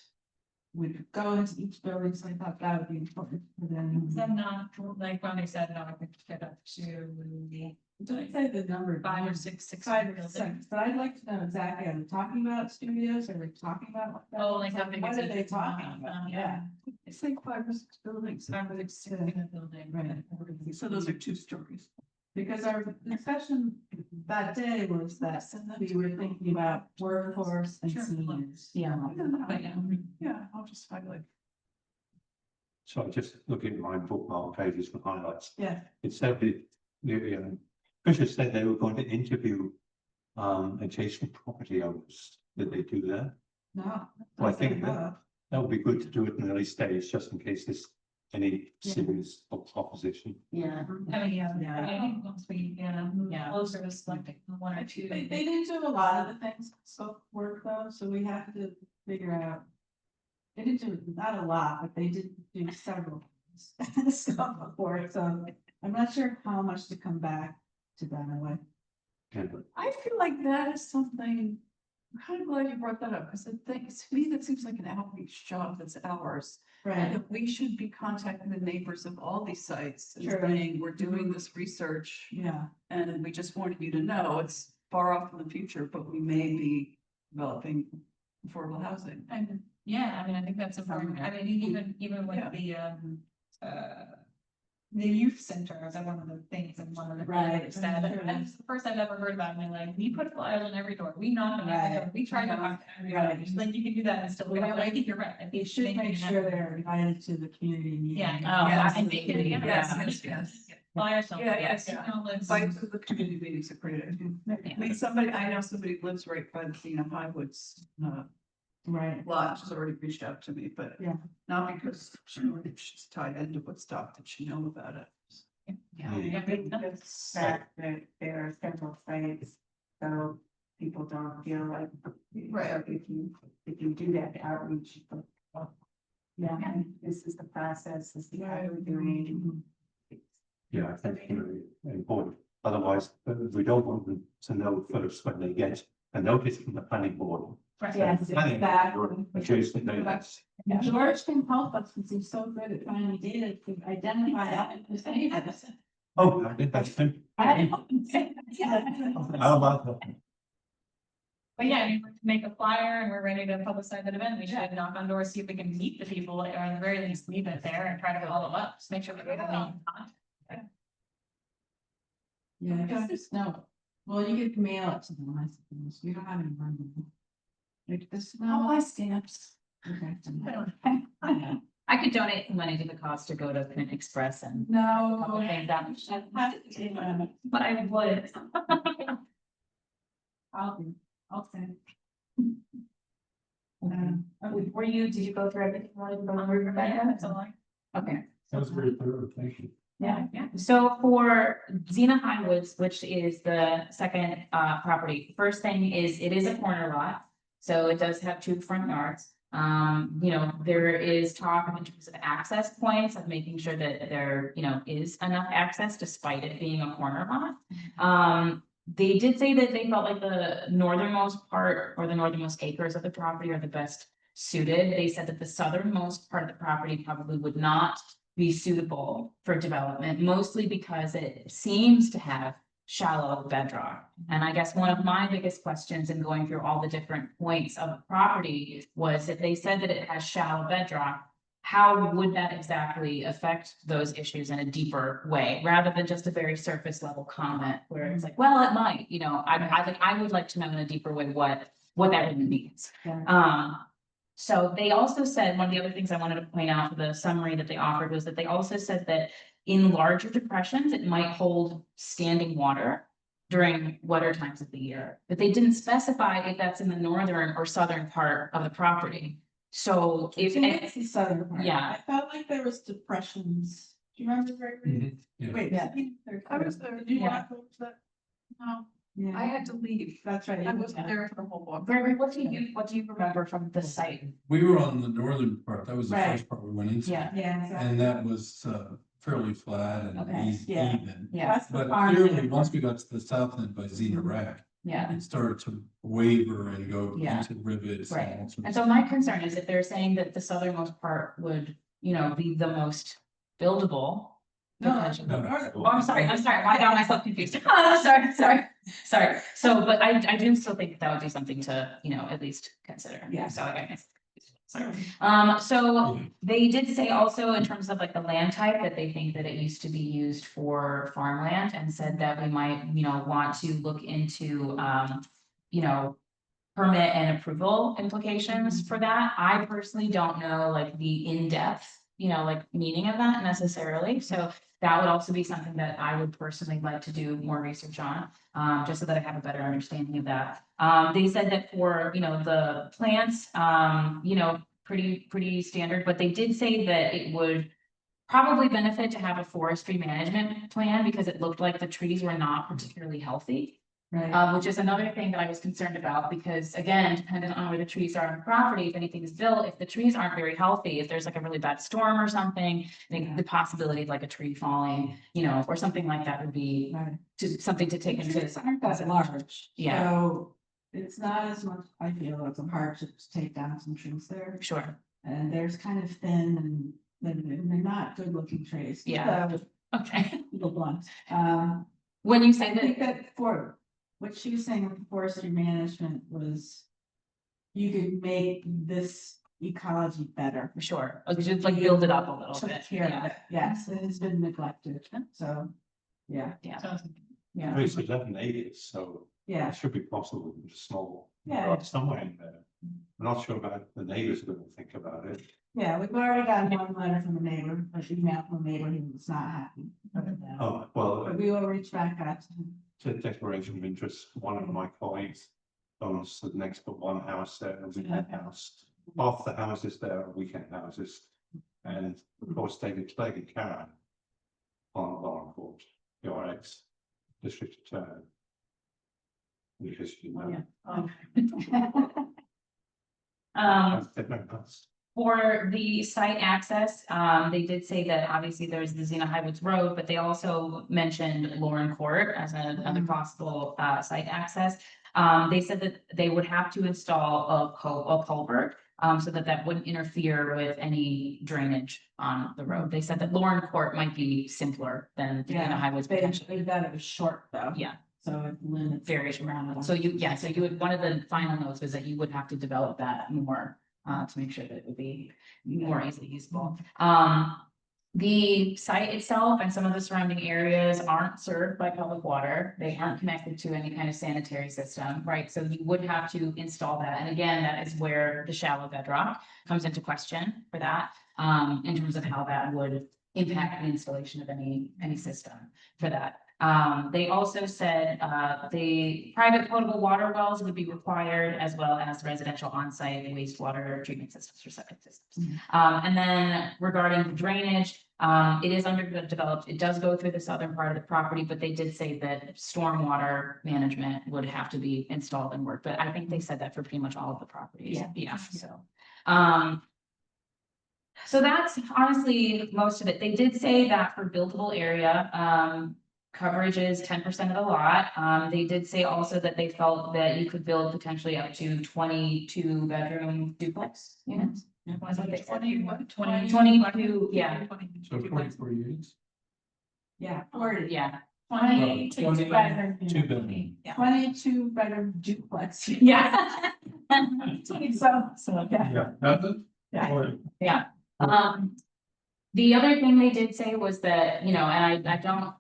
would go into each building, so I thought that would be important for them. Then not, like when they said, no, I could fit up to Don't say the number. 5 or 6, Five or six, but I'd like to know exactly, are they talking about studios, are they talking about? Oh, like how big What is are it? they talking about? Yeah. It's like 5 or 6 buildings. 5 or 6 in a building. Right. So those are 2 stories. Because our discussion that day was that we were thinking about workforce and Sure. seniors. Yeah. But yeah. Yeah, I'll just highlight. So just looking at my bookmark pages for highlights. Yeah. It said that, Fisher said they were going to interview adjacent property owners. Did they do that? No. Well, I think that would be good to do it in an early stage, just in case there's any Yeah. serious opposition. Yeah. I mean, yeah, Yeah. I think once we, move Yeah. closer to selecting one or two. They didn't do a lot of the things, scope work though, so we have to figure out. They didn't do, not a lot, but they did do several scope work, so I'm not sure how much to come back to that way. And I feel like that is something, I'm kind of glad you brought that up, because I think, to me, that seems like an outreach job that's ours. Right. That we should be contacting the neighbors of all these sites and Sure. saying, we're doing this research. Yeah, And we just wanted you to know, it's far off in the future, but we may be developing affordable housing. And, yeah, I mean, I think that's important. I mean, even with Yeah. the youth center, is one of the things and one of the. Right. things that, that's the first I've ever heard about, and they're like, we put flyers on every door, we knock on every door, we try to talk to everybody, Right. like, you can do that and still, Well, I think you're right. I think you should make sure they're invited to the community meeting. Yeah. Oh, Yes. I think it, Yeah. Yes. Flyers. don't- Yeah, yes, you know, let's- Fights with the community meetings are great. I mean, I know somebody who lives right by the Cena Highwoods, Right, lot, she's already reached out to me, but. Yeah. Not because she's tied into Woodstock, that she know about it. yeah. Yeah, but no, Just that there are several sites, so people don't feel like. Right. So if you do that outreach, yeah. this is the process, this is how we're doing. yeah, I think it's really important. Otherwise, we don't want them to know first when they get a notice from the planning board. right. Yes, Planning exactly. board adjacent neighbors. George can help us because he's so good at finding data to identify that. Oh, I think that's him. How about that? But yeah, I mean, to make a flyer and we're ready to publicize that event, we should knock on doors, see if we can meet the people, or at the very least leave it there and try to follow up, just make sure we get them. Yeah, just no, well, you could mail it to them, I suppose, we don't have any money. Like this, no. stamps. Okay. I could donate some money to the cost to go to Print Express and. No. Couple things that much. I'll But I would. send. Were you, did you go through everything you wanted to go through, Yeah, Rebecca? that's all I. Okay. That was very thorough, thank you. Yeah, so for Xena Highwoods, which is the second property, first thing is it is a corner lot. So it does have 2 front yards. There is talk in terms of access points of making sure that there, is enough access despite it being a corner lot. They did say that they felt like the northernmost part or the northernmost acres of the property are the best suited. They said that the southernmost part of the property probably would not be suitable for development, mostly because it seems to have shallow bedrock. And I guess one of my biggest questions in going through all the different points of the property was that they said that it has shallow bedrock. How would that exactly affect those issues in a deeper way, rather than just a very surface level comment where it's like, well, it might, you know, I would like to know in a deeper way what that really means. Yeah. So they also said, one of the other things I wanted to point out for the summary that they offered was that they also said that in larger depressions, it might hold standing water during wetter times of the year, but they didn't specify if that's in the northern or southern part of the property. So if, It's the southern part. Yeah. I felt like there was depressions. Do you remember, Gregory? Yeah. Wait, Yeah. I I was there. Did you want to go to that? No, I Yeah, had to leave. that's right. I wasn't there for the whole walk. Gregory, what do you remember from the site? We were on the northern part, that was the Right. first part we went into. Yeah. Yeah, exactly. And that was fairly flat and Okay. Yeah. even. Yeah, That's the But farm. clearly, once we got to the south end by Xena Rack, yeah. it started to waver and go Yeah. into rivets. Right. all sorts And of so my concern is if they're saying that the southernmost part would, you know, be the most buildable. No, potentially- No. Oh, I'm sorry, I got myself confused. Sorry. So, but I do still think that would be something to, you know, at least consider. Yeah. So I got myself confused. Sorry. So they did say also in terms of like the land type that they think that it used to be used for farmland and said that we might, you know, want to look into, you know, permit and approval implications for that. I personally don't know like the in-depth, you know, like meaning of that necessarily. So that would also be something that I would personally like to do more research on, just so that I have a better understanding of that. They said that for, you know, the plants, you know, pretty standard, but they did say that it would probably benefit to have a forestry management plan because it looked like the trees were not particularly healthy. Right. Which is another thing that I was concerned about, because again, depending on where the trees are on the property, if anything is built, if the trees aren't very healthy, if there's like a really bad storm or something, I think the possibility of like a tree falling, you know, or something like that would be Right. something to take The into. trees aren't that large. Yeah. So it's not as much, I feel it's a hardship to take down some trees there. Sure, And there's kind of thin and they're not good looking trees. Yeah. So, okay. little blunt. When you I say think that, that for, what she was saying with forestry management was you could make this ecology better. sure, just like build it up a little Took bit, care of yeah, it. Yes, it has been neglected, so, yeah, yeah, It's 11 acres, so yeah. it should be possible with a small, Yeah. somewhere in there. I'm not sure about the neighbors are going to think about it. Yeah, we've already got one letter from a neighbor, a email from a neighbor who was not happy. Oh, well, But we will reach back out to him. to declaration of interest, one of my colleagues owns the next but one house there, a weekend house. Half the houses there are weekend houses. And of course, David Clegg and Karen on Lauren Court, your ex district attorney. Because you know. That's- For the site access, they did say that obviously there's the Xena Highwoods Road, but they also mentioned Lauren Court as another possible site access. They said that they would have to install a culvert, so that wouldn't interfere with any drainage on the road. They said that Lauren Court might be simpler than the Xena Highwoods potentially. They thought it was short though. Yeah. So it limits. Very short. So you would, one of the final notes was that you would have to develop that more, to make sure that it would be more easily usable. The site itself and some of the surrounding areas aren't served by public water. They aren't connected to any kind of sanitary system, right? So you would have to install that. And again, that is where the shallow bedrock comes into question for that, in terms of how that would impact the installation of any system for that. They also said, the private potable water wells would be required as well as residential on-site wastewater treatment systems or septic systems. And then regarding the drainage, it is underdeveloped. It does go through the southern part of the property, but they did say that stormwater management would have to be installed and work. But I think they said that for pretty much all of the properties. Yeah, so. So that's honestly most of it. They did say that for buildable area, coverage is 10% of the lot. They did say also that they felt that you could build potentially up to 22 bedroom duplex units. Was what they said. 22, yeah, So 44 units. Yeah, yeah. 22 20 bedroom. 2 bedroom. 22 bedroom duplex. Yeah. So, yeah. Yeah, nothing? Yeah. Or- Yeah, the other thing they did say was that, you know, and I don't.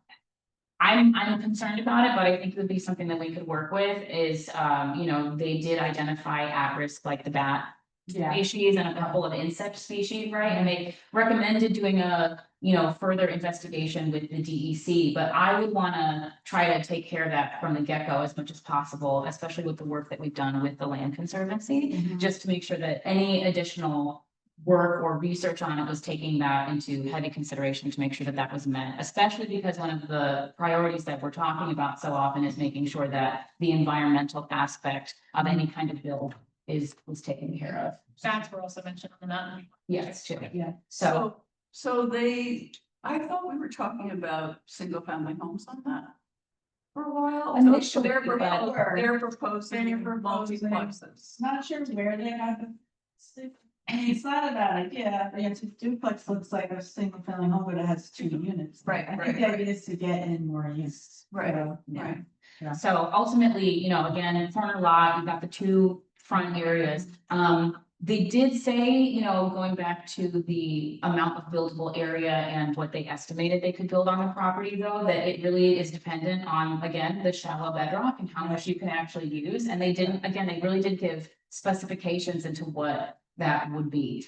I'm concerned about it, but I think it would be something that we could work with is, you know, they did identify at-risk like the bat Yeah. species and a couple of insect species, right? And they recommended doing a, you know, further investigation with the DEC, but I would wanna try to take care of that from the get-go as much as possible, especially with the work that we've done with the Land Conservancy, just to make sure that any additional work or research on it was taking that into heavy consideration to make sure that that was met, especially because one of the priorities that we're talking about so often is making sure that the environmental aspect of any kind of build is taken care of. Bats were also mentioned on the map. Yes, too. Yeah. So, I thought we were talking about single family homes on that. For a while. Initially, They're but- proposing multiplexes. Not sure where they got the. I mean, it's not a bad idea, but it's a duplex looks like a single family home, but it has 2 units. Right, I right, think the right. idea is to get in more use. Right, So, yeah. right. so ultimately, you know, again, corner lot, you've got the 2 front areas. They did say, you know, going back to the amount of buildable area and what they estimated they could build on the property though, that it really is dependent on, again, the shallow bedrock and how much you can actually use. And they didn't, again, they really did give specifications into what that would be.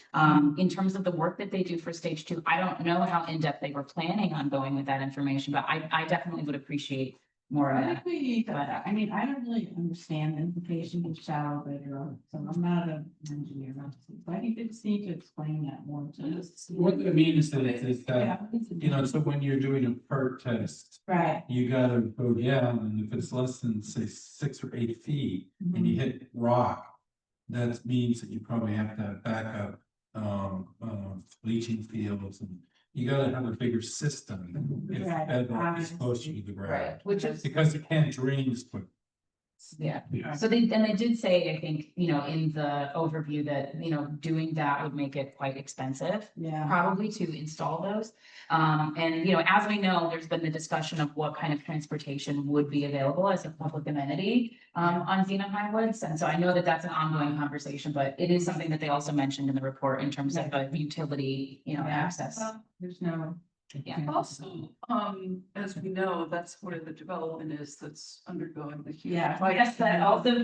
In terms of the work that they do for stage 2, I don't know how in-depth they were planning on going with that information, but I definitely would appreciate more of I that. think we need that. I mean, I don't really understand the implications of shallow bedrock, so I'm not an engineer, obviously, but I think they just need to explain that more to us. What I mean is that, Yeah. you know, so when you're doing a PERT test, Right. you gotta go down, and if it's less than, say, 6 or 8 feet, and you hit rock, that means that you probably have to have backup, leaching fields, and you gotta have a bigger system if Right. bedrock is close to the ground. Right, which is, Because it can't drain as quick. yeah. Yeah. So they did say, I think, you know, in the overview that, you know, doing that would make it quite expensive. Yeah. Probably to install those. And, you know, as we know, there's been the discussion of what kind of transportation would be available as a public amenity on Xena Highwoods. And so I know that that's an ongoing conversation, but it is something that they also mentioned in the report in terms of utility, you know, Yeah. access. Well, there's no. Yeah. Also, as we know, that's where the development is that's undergoing the huge. Yeah. fight. Yes, that also,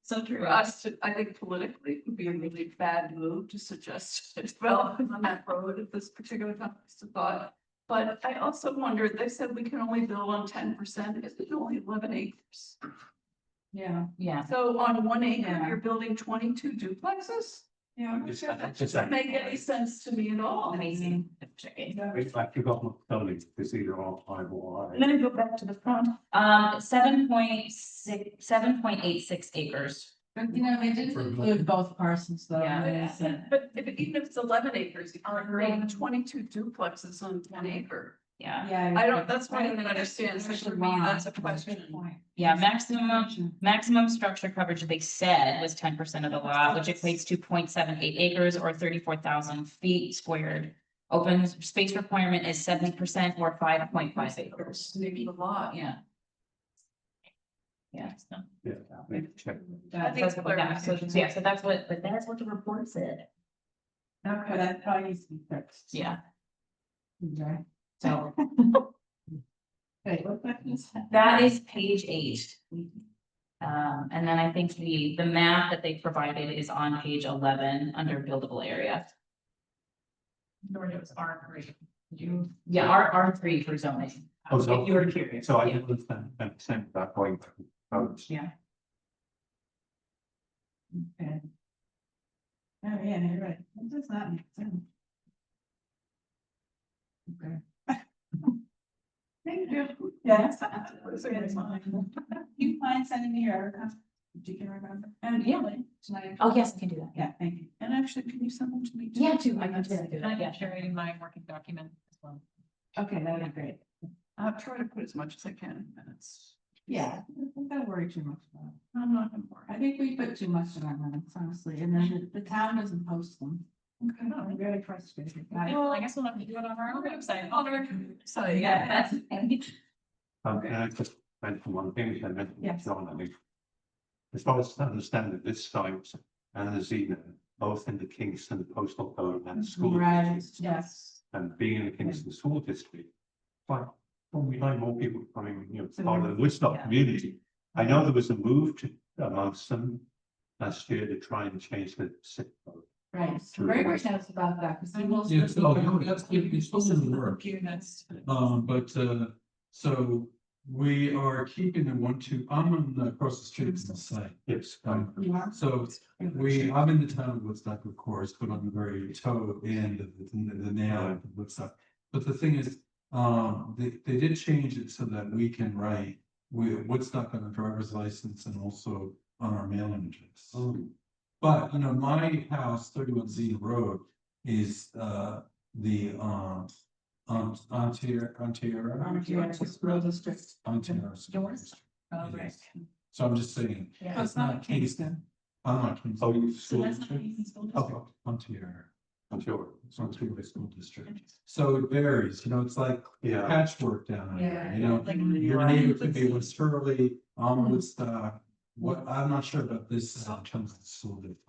so For true. us, I think politically, it would be a really bad move to suggest development on that road at this particular time, it's a thought. But I also wondered, they said we can only build on 10%, it's only 11 acres. Yeah. Yeah. So on 1 acre, Yeah. you're building 22 duplexes? Yeah, that It's doesn't make any sense to me at all. Amazing. Checking. If I forgot my buildings, because these are all high wall. Let me go back to the front. 7.86 acres. But you know, they did include both parcels though. Yeah. There's, But even if it's 11 acres, you aren't creating 22 duplexes on 1 acre. Yeah. Yeah. I don't, that's what I don't understand, so for me, that's a question. Yeah, maximum structure coverage they said was 10% of the lot, which equates to 0.78 acres or 34,000 feet squared. Open space requirement is 70% or 5.5 acres. Maybe a lot. Yeah. Yeah. So Yeah, maybe check. that's what, yeah, so that's what, but that's what the report said. Okay, that probably needs to be fixed. Yeah, Okay. so Okay, what that is? that is page 8. And then I think the map that they provided is on page 11 under buildable area. Or it was R3. Yeah, R3 for zoning. Oh, so- If you were curious. So I Yeah. didn't understand 10% of that going. Yeah. Okay. Oh, yeah, you're right. That does not make sense. Okay. Thank you. Yes. You mind sending me your, do you can remember? And Yeah. tonight. Oh, yes, I can do that. Yeah, thank you. And actually, can you send them to me? too? Yeah, too. I can do that. And I can share in my working document as well. Okay, that would be great. I'll try to put as much as I can in minutes. Yeah, don't worry too much about it. I'm not gonna I worry. think we put too much in our minutes, honestly, and then the town doesn't post them. Okay. I'm very frustrated. I guess we'll have to do it on our own website. So, Yeah, that's. And I just mentioned one thing, which I mentioned, Yes. John, I think. As far as I understand it, this site and the Xena, both in the Kingston postal code and school. Right, district, yes. And being in the Kingston school district, like, well, we like more people coming, part of the Woodstock Yeah. community. I know there was a move to amongst them last year to try and change the zip code. Right, so Gregory knows about that, because he will. Yeah, so that's, it's supposed to work. That's. So we are keeping the 1-2, I'm on across the street from the site. Yes. So I'm in the town of Woodstock, of course, but on the very toe end of the nail of Woodstock. But the thing is, they did change it so that we can write with Woodstock on the driver's license and also on our mailing address. But, my house, 31 Xena Road, is, the, Ontario. School district. Ontario. Yours? Oh, It right. is. So I'm just saying, Yeah. it's not Kingston. I'm not Kingston. Oh, you So school that's not district? Kingston School Okay, District. Ontario. I'm sure. It's Ontario School District. So it varies, it's like Yeah. patchwork down there, Like- your neighbor could be West Hurley, Woodstock. What, I'm not sure about this in terms of the school district.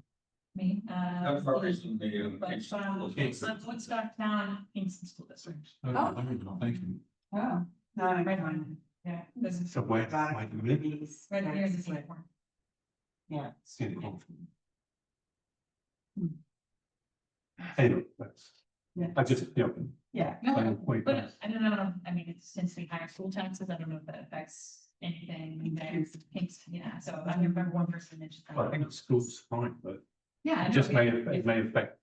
Me, That's our reason the, Woodstock Town, Kingston School District. Okay, Oh. there we go, thank you. Oh, No, I read one. Yeah, this is So where, why do we live? right here in the same form. Yeah. Anyway, that's, Yeah. I just, yeah. No, Final point. but I don't know, I mean, it's since we higher school taxes, I don't know if that affects anything there. Kingston, yeah, so I remember one person mentioned that. I think the school's fine, but Yeah. I it know, just it- it may affect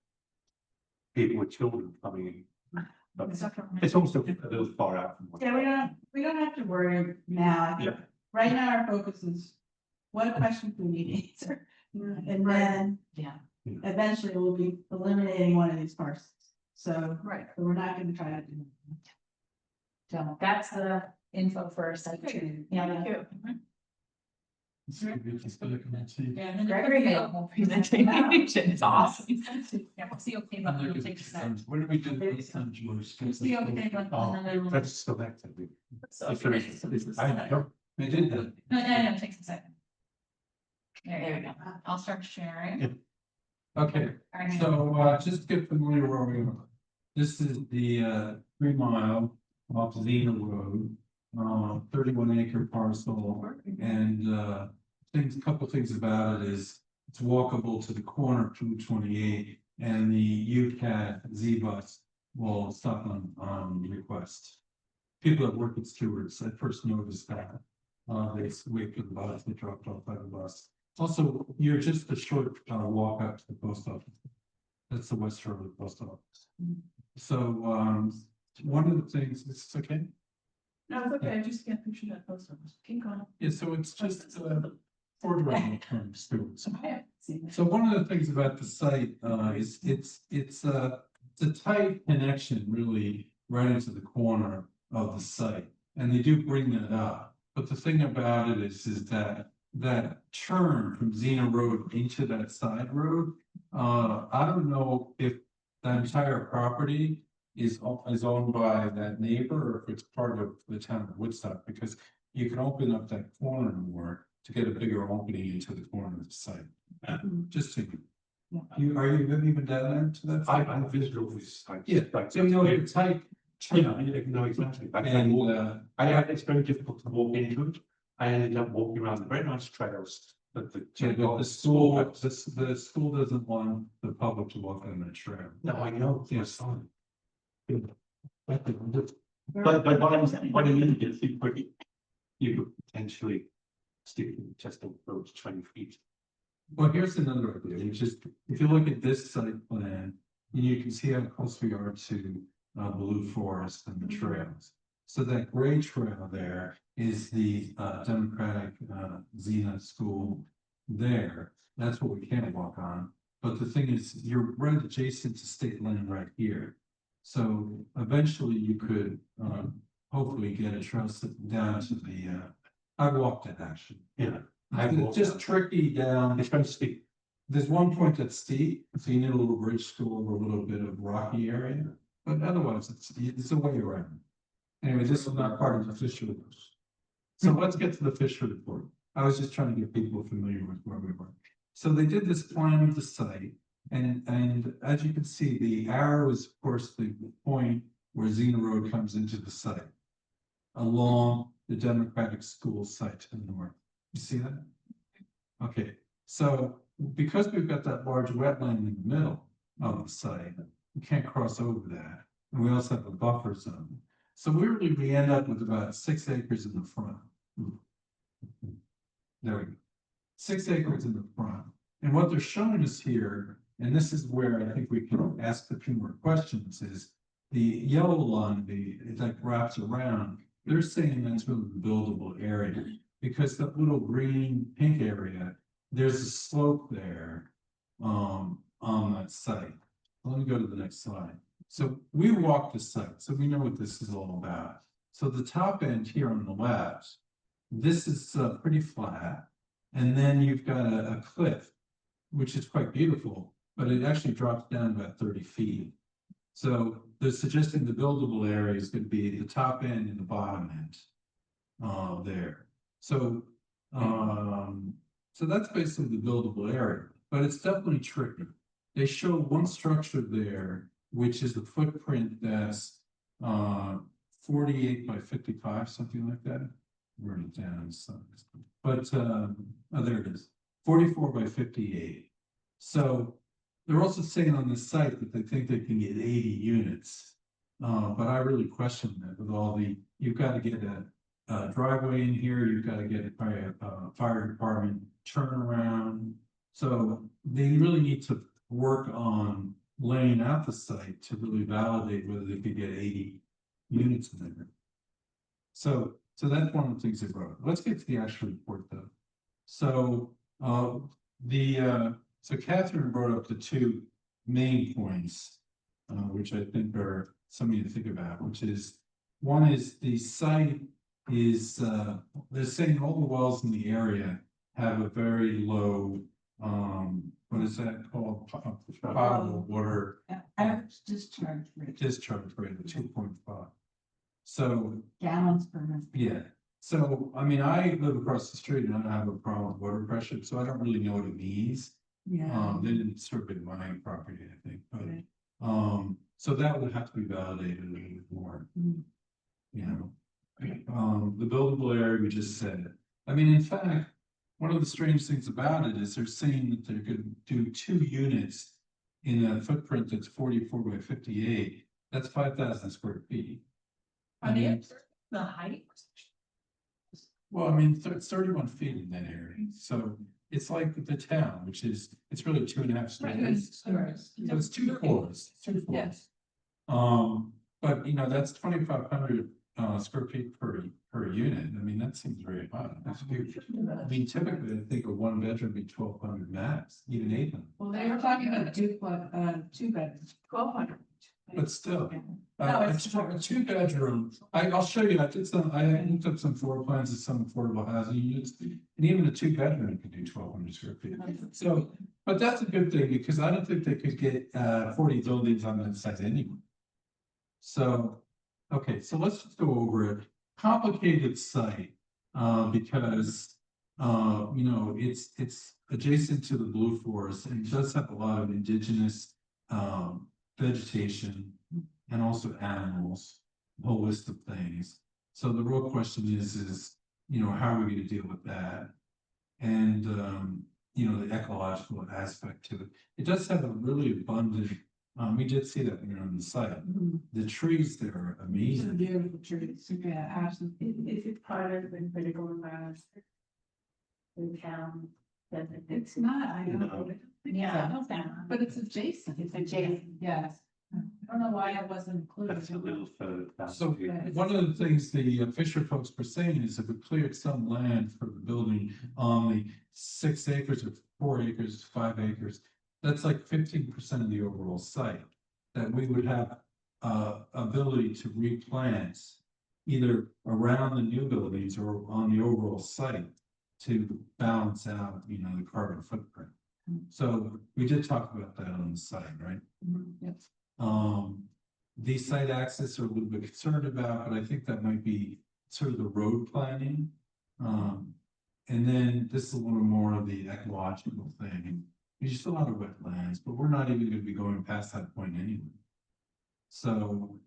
people with children coming in. But it's not from- it's also a little far out from. what- Yeah, we don't have to worry now. I think Yeah. Right now, our focus is what questions we need to answer. And then. Yeah. Eventually, we'll be eliminating one of these parcels. So Right. we're not gonna try to do. So that's the info for site two. Yeah. Thank you. It's gonna come and see. Yeah, and then Gregory made a whole presentation. It's awesome. Yeah, we'll see, okay, but we'll take that. What did we do this time, George? We'll see, okay, but. Oh, and then we'll- that's selected. So- If there is, I don't, They did that. No, it takes a second. There we go. I'll start sharing. Okay, All right. so, just to get familiar where we are. This is the, 3 mile off Xena Road, 31 acre parcel. And, couple things about it is it's walkable to the corner of 228 and the UCAT Z bus will stop on request. People that work at Stewart's, I first noticed that. They wait for the bus, they dropped off by the bus. Also, you're just a short walk up to the post office. That's the West Shore Post Office. So, one of the things, this is okay? No, it's okay, I just can't picture that post office. Keep going. Yeah, so it's just, for directional term students. I haven't seen that. So one of the things about the site, is it's a tight connection really right into the corner of the site. And they do bring that up, but the thing about it is that turn from Xena Road into that side road, I don't know if that entire property is owned by that neighbor or if it's part of the town of Woodstock, because you can open up that corner more to get a bigger opening into the corner of the site. Just so are you even down there to that? I'm visual with sites. Yeah, so it's tight. Yeah, I didn't know exactly. And, It's very difficult to walk into it. I ended up walking around the very nice trails, but the. but the school doesn't want the public to walk on that trail. No, I know, Yes. fine. But what I mean is you could potentially stick just the road 20 feet. Well, here's another idea, which is, if you look at this site plan, you can see how close we are to Blue Forest and the trails. So that gray trail there is the Democratic Xena School there. That's what we can walk on. But the thing is, you're right adjacent to state land right here. So eventually you could hopefully get a trail down to the, I walked it actually. Yeah. It's just tricky down. It's very steep. There's one point that's steep, so you need a little bridge to go over a little bit of rocky area, but otherwise it's a way around. Anyway, this is not part of the official report. So let's get to the official report. I was just trying to get people familiar with where we were. So they did this plan of the site, and as you can see, the arrow is of course the point where Xena Road comes into the site along the Democratic School site to the north. You see that? Okay, so because we've got that large wetland in the middle of the site, we can't cross over that. And we also have a buffer zone. So we end up with about 6 acres in the front. There we go. 6 acres in the front. And what they're showing us here, and this is where I think we can ask a few more questions, is the yellow line, that wraps around, they're saying that's really the buildable area. Because that little green pink area, there's a slope there on that site. Let me go to the next slide. So we walked the site, so we know what this is all about. So the top end here on the left, this is pretty flat. And then you've got a cliff, which is quite beautiful, but it actually drops down about 30 feet. So they're suggesting the buildable area is going to be the top end and the bottom end there. So, so that's basically the buildable area, but it's definitely tricky. They show one structure there, which is the footprint that's 48 by 55, something like that. Wrote it down, but oh, there it is, 44 by 58. So they're also saying on the site that they think they can get 80 units, but I really question that with all the, you've got to get a driveway in here, you've got to get a fire department turnaround. So they really need to work on laying out the site to really validate whether they could get 80 units in there. So that's one of the things they wrote. Let's get to the actual report though. So so Catherine brought up the two main points, which I think are something to think about, which is one is the site is they're saying all the wells in the area have a very low what is that called, potable water Average discharge rate, of 2.5. So gallons per minute. yeah, so I mean, I live across the street and I don't have a problem with water pressure, so I don't really know what it means. Yeah. They didn't survey my property, I think, but Right. so that would have to be validated a little bit more. Mm. You know, the buildable area we just said. I mean, in fact, one of the strange things about it is they're saying that they're going to do 2 units in a footprint that's 44 by 58. That's 5,000 square feet. Are they the height? Well, I mean, it's 31 feet in that area, so it's like the town, which is, it's really 2.5 stories. So it's 2 floors, 2 floors. Yes. But you know, that's 2,500 square feet per unit. I mean, that seems very high. That's huge. I mean, typically, I think a 1 bedroom would be 1,200 max, even 800. Well, they were talking about 2 bedrooms. 1,200. But still, No, a it's 2 bedroom, I'll show you, I looked up some floor plans of some affordable housing units, and even a 2 bedroom could do 1,200 square feet. So, but that's a good thing, because I don't think they could get 40 buildings on that site anyway. So, okay, so let's just go over it. Complicated site, because you know, it's adjacent to the Blue Forest and it does have a lot of indigenous vegetation and also animals, a whole list of things. So the real question is, you know, how are we going to deal with that? And, you know, the ecological aspect to it. It does have a really abundant, we did see that when we were on the site. The trees there are These are amazing. beautiful trees. Yeah, absolutely. Is it part of the critical environment? The town, that It's not, I don't No. think Yeah, so. But it's adjacent. It's adjacent. Yes. I don't know why it wasn't included. That's a little further down. So one of the things the Fisher folks were saying is if we cleared some land for the building on the 6 acres or 4 acres, 5 acres, that's like 15% of the overall site, that we would have ability to replant either around the new buildings or on the overall site to balance out, you know, the carbon footprint. So we did talk about that on the site, right? Yes. The site access are a little bit concerned about, but I think that might be sort of the road planning. And then this is a little more of the ecological thing. There's just a lot of wetlands, but we're not even gonna be going past that point anyway. So,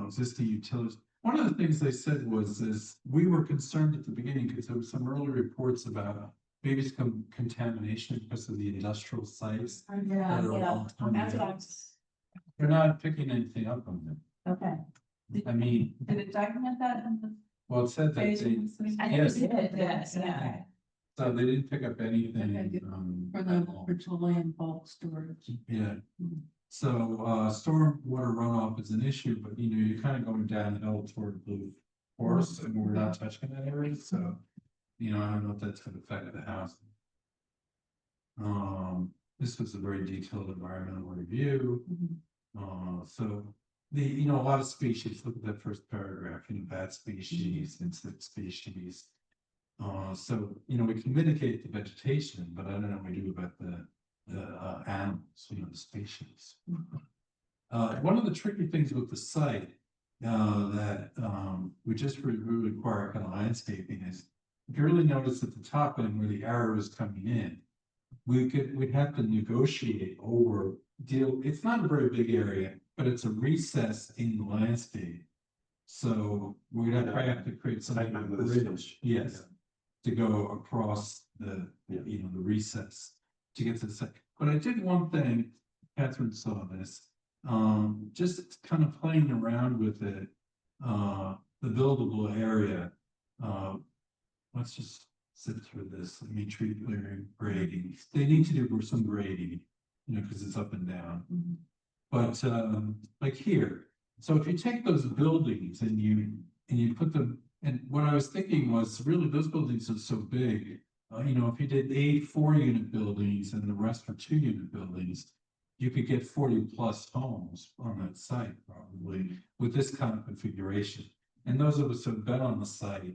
existing utilities, one of the things they said was we were concerned at the beginning because there were some early reports about maybe some contamination because of the industrial sites. Yeah, that are yeah, all- that's what I was, They're not picking anything up on them. okay. I mean, Did it document that in the well, it said that page? they, I Yes. think it did, yes, yeah. Okay. so they didn't pick up anything, Okay, good. For at the all. petroleum bulk storage. Yeah. Mhm. So, stormwater runoff is an issue, but you know, you're kind of going downhill toward Blue Forest and we're not touching that area, so. You know, I don't know if that's gonna affect the house. This was a very detailed environmental review. So you know, a lot of species, look at that first paragraph, you know, bat species, insect species. So, you know, we can mitigate the vegetation, but I don't know what we do about the animals, you know, the species. One of the tricky things with the site, that, we just really require kind of landscaping is, if you really notice at the top end where the arrow is coming in, we'd have to negotiate over it's not a very big area, but it's a recess in the landscape. So we're gonna probably have to create some I type of remember this. bridge, yes, to go across the, you know, the recess to get to the site. But I did one thing, Catherine saw this, just kind of playing around with it, the buildable area. Let's just sit through this, I mean, tree clearing, grading, they need to do some grading, you know, because it's up and down. But, like here, so if you take those buildings and you put them, and what I was thinking was really those buildings are so big. You know, if you did 8 4-unit buildings and the rest are 2-unit buildings, you could get 40+ homes on that site probably with this kind of configuration. And those of us who've been on the site,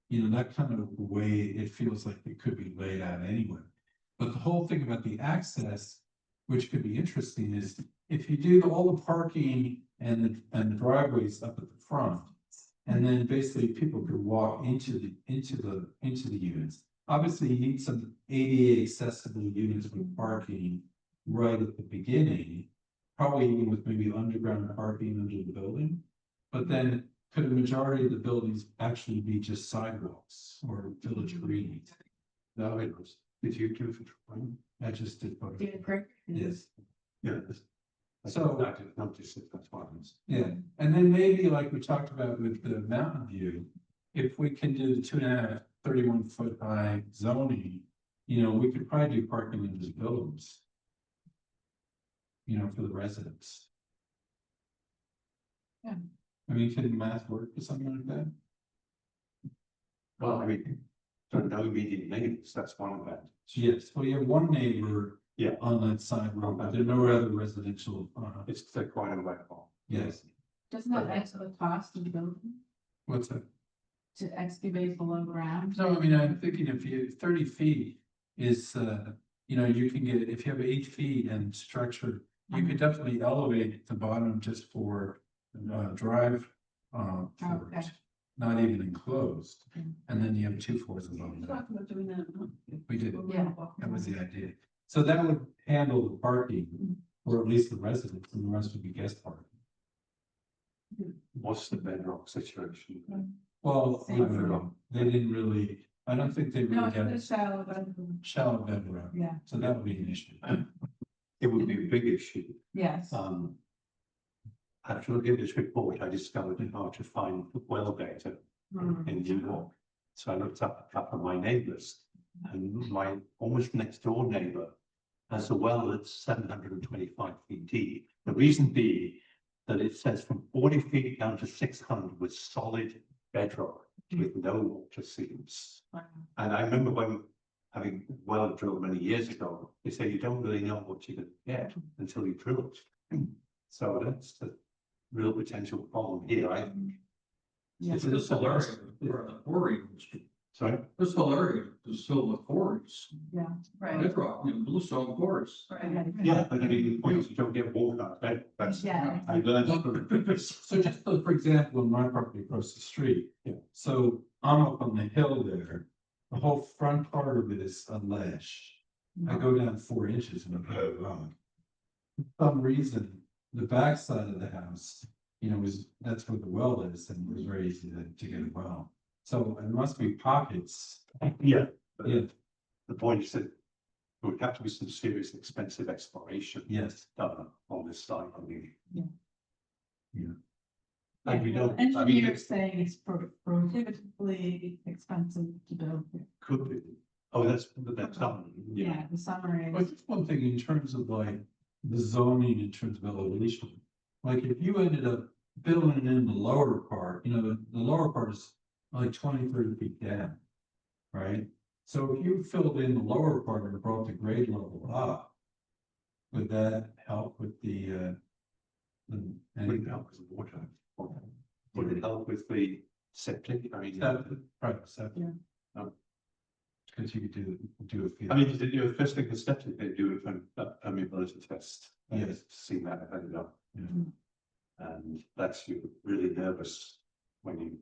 you know, that kind of way it feels like it could be laid out anyway. But the whole thing about the access, which could be interesting, is if you do all the parking and the driveways up at the front, and then basically people could walk into the units. Obviously, you need some ADA accessible units with parking right at the beginning, probably even with maybe underground parking under the building. But then could a majority of the buildings actually be just sidewalks or village green? No, it was, did you do it for one? I just did both. Yeah, correct. Yes, Yeah. So- I didn't notice it, that's why I was. yeah, and then maybe like we talked about with the mountain view, if we can do the 2.5, 31-foot high zoning, you know, we could probably do parking in these buildings. You know, for the residents. Yeah. I mean, can the math work for something like that? Well, I mean, there are no immediate neighbors, that's one of them. Yes, well, you have one neighbor. Yeah. On that side road, but there are no other residential, It's quite a way off. yes, Doesn't that add to the cost of the building what's that? to excavate below ground? No, I mean, I'm thinking if you, 30 feet is, you know, you can get, if you have 8 feet and structure, you could definitely elevate the bottom just for, drive, Okay. floors, not even enclosed. Okay. And then you have 2 floors above We that. talked about doing that. We did, Yeah. that was the idea. So that would handle the parking, or at least the residents, and the rest would be guest parking. What's the bedrock situation? Well, Same for- they didn't really, I don't think they No, really it's had a shallow, but, shallow bedrock, yeah, so that would be an issue. It would be a big issue. yes. After looking at this report, I discovered it hard to find well data in New York. So I looked up a couple of my neighbors, and my almost next door neighbor has a well that's 725 feet deep. The reason being that it says from 40 feet down to 600 with solid bedrock with no water seams. And I remember when having well drilled many years ago, they say you don't really know what you're going to get until you drill it. So that's the real potential problem here, I think. Yeah. It's this whole area where the quarry was. Sorry, This whole area is still the quarries. Right, Bedrock, bluestone quarries. right. yeah, but I mean, the point is you don't get water out of bed, that's, Yeah. I learned. So just for example, in my property across the street. Yeah. So I'm up on the hill there, the whole front part of it is a ledge. I go down 4 inches and I'm going wrong. For some reason, the back side of the house, that's where the well is, and it was very easy to get a well. So it must be pockets. Yeah. Yeah, The point is that there would have to be some serious expensive exploration yes. done on this site, I mean. Yeah. And we don't, I mean, Engineers it saying it's prohibitively expensive to build. could be, oh, that's done, Yeah, the summary. But just one thing in terms of like the zoning, in terms of elevation, like if you ended up building in the lower part, the lower part is like 20-30 feet down. Right? So if you filled in the lower part and brought the grade level up, would that help with the would it help with the water? Would it help with the septic, I mean? Right, so. Yeah. Because you could do a field. I mean, the first thing the septic, they do a permeability test. Yes. Seen that, I've had it up. Yeah. And that's, you're really nervous when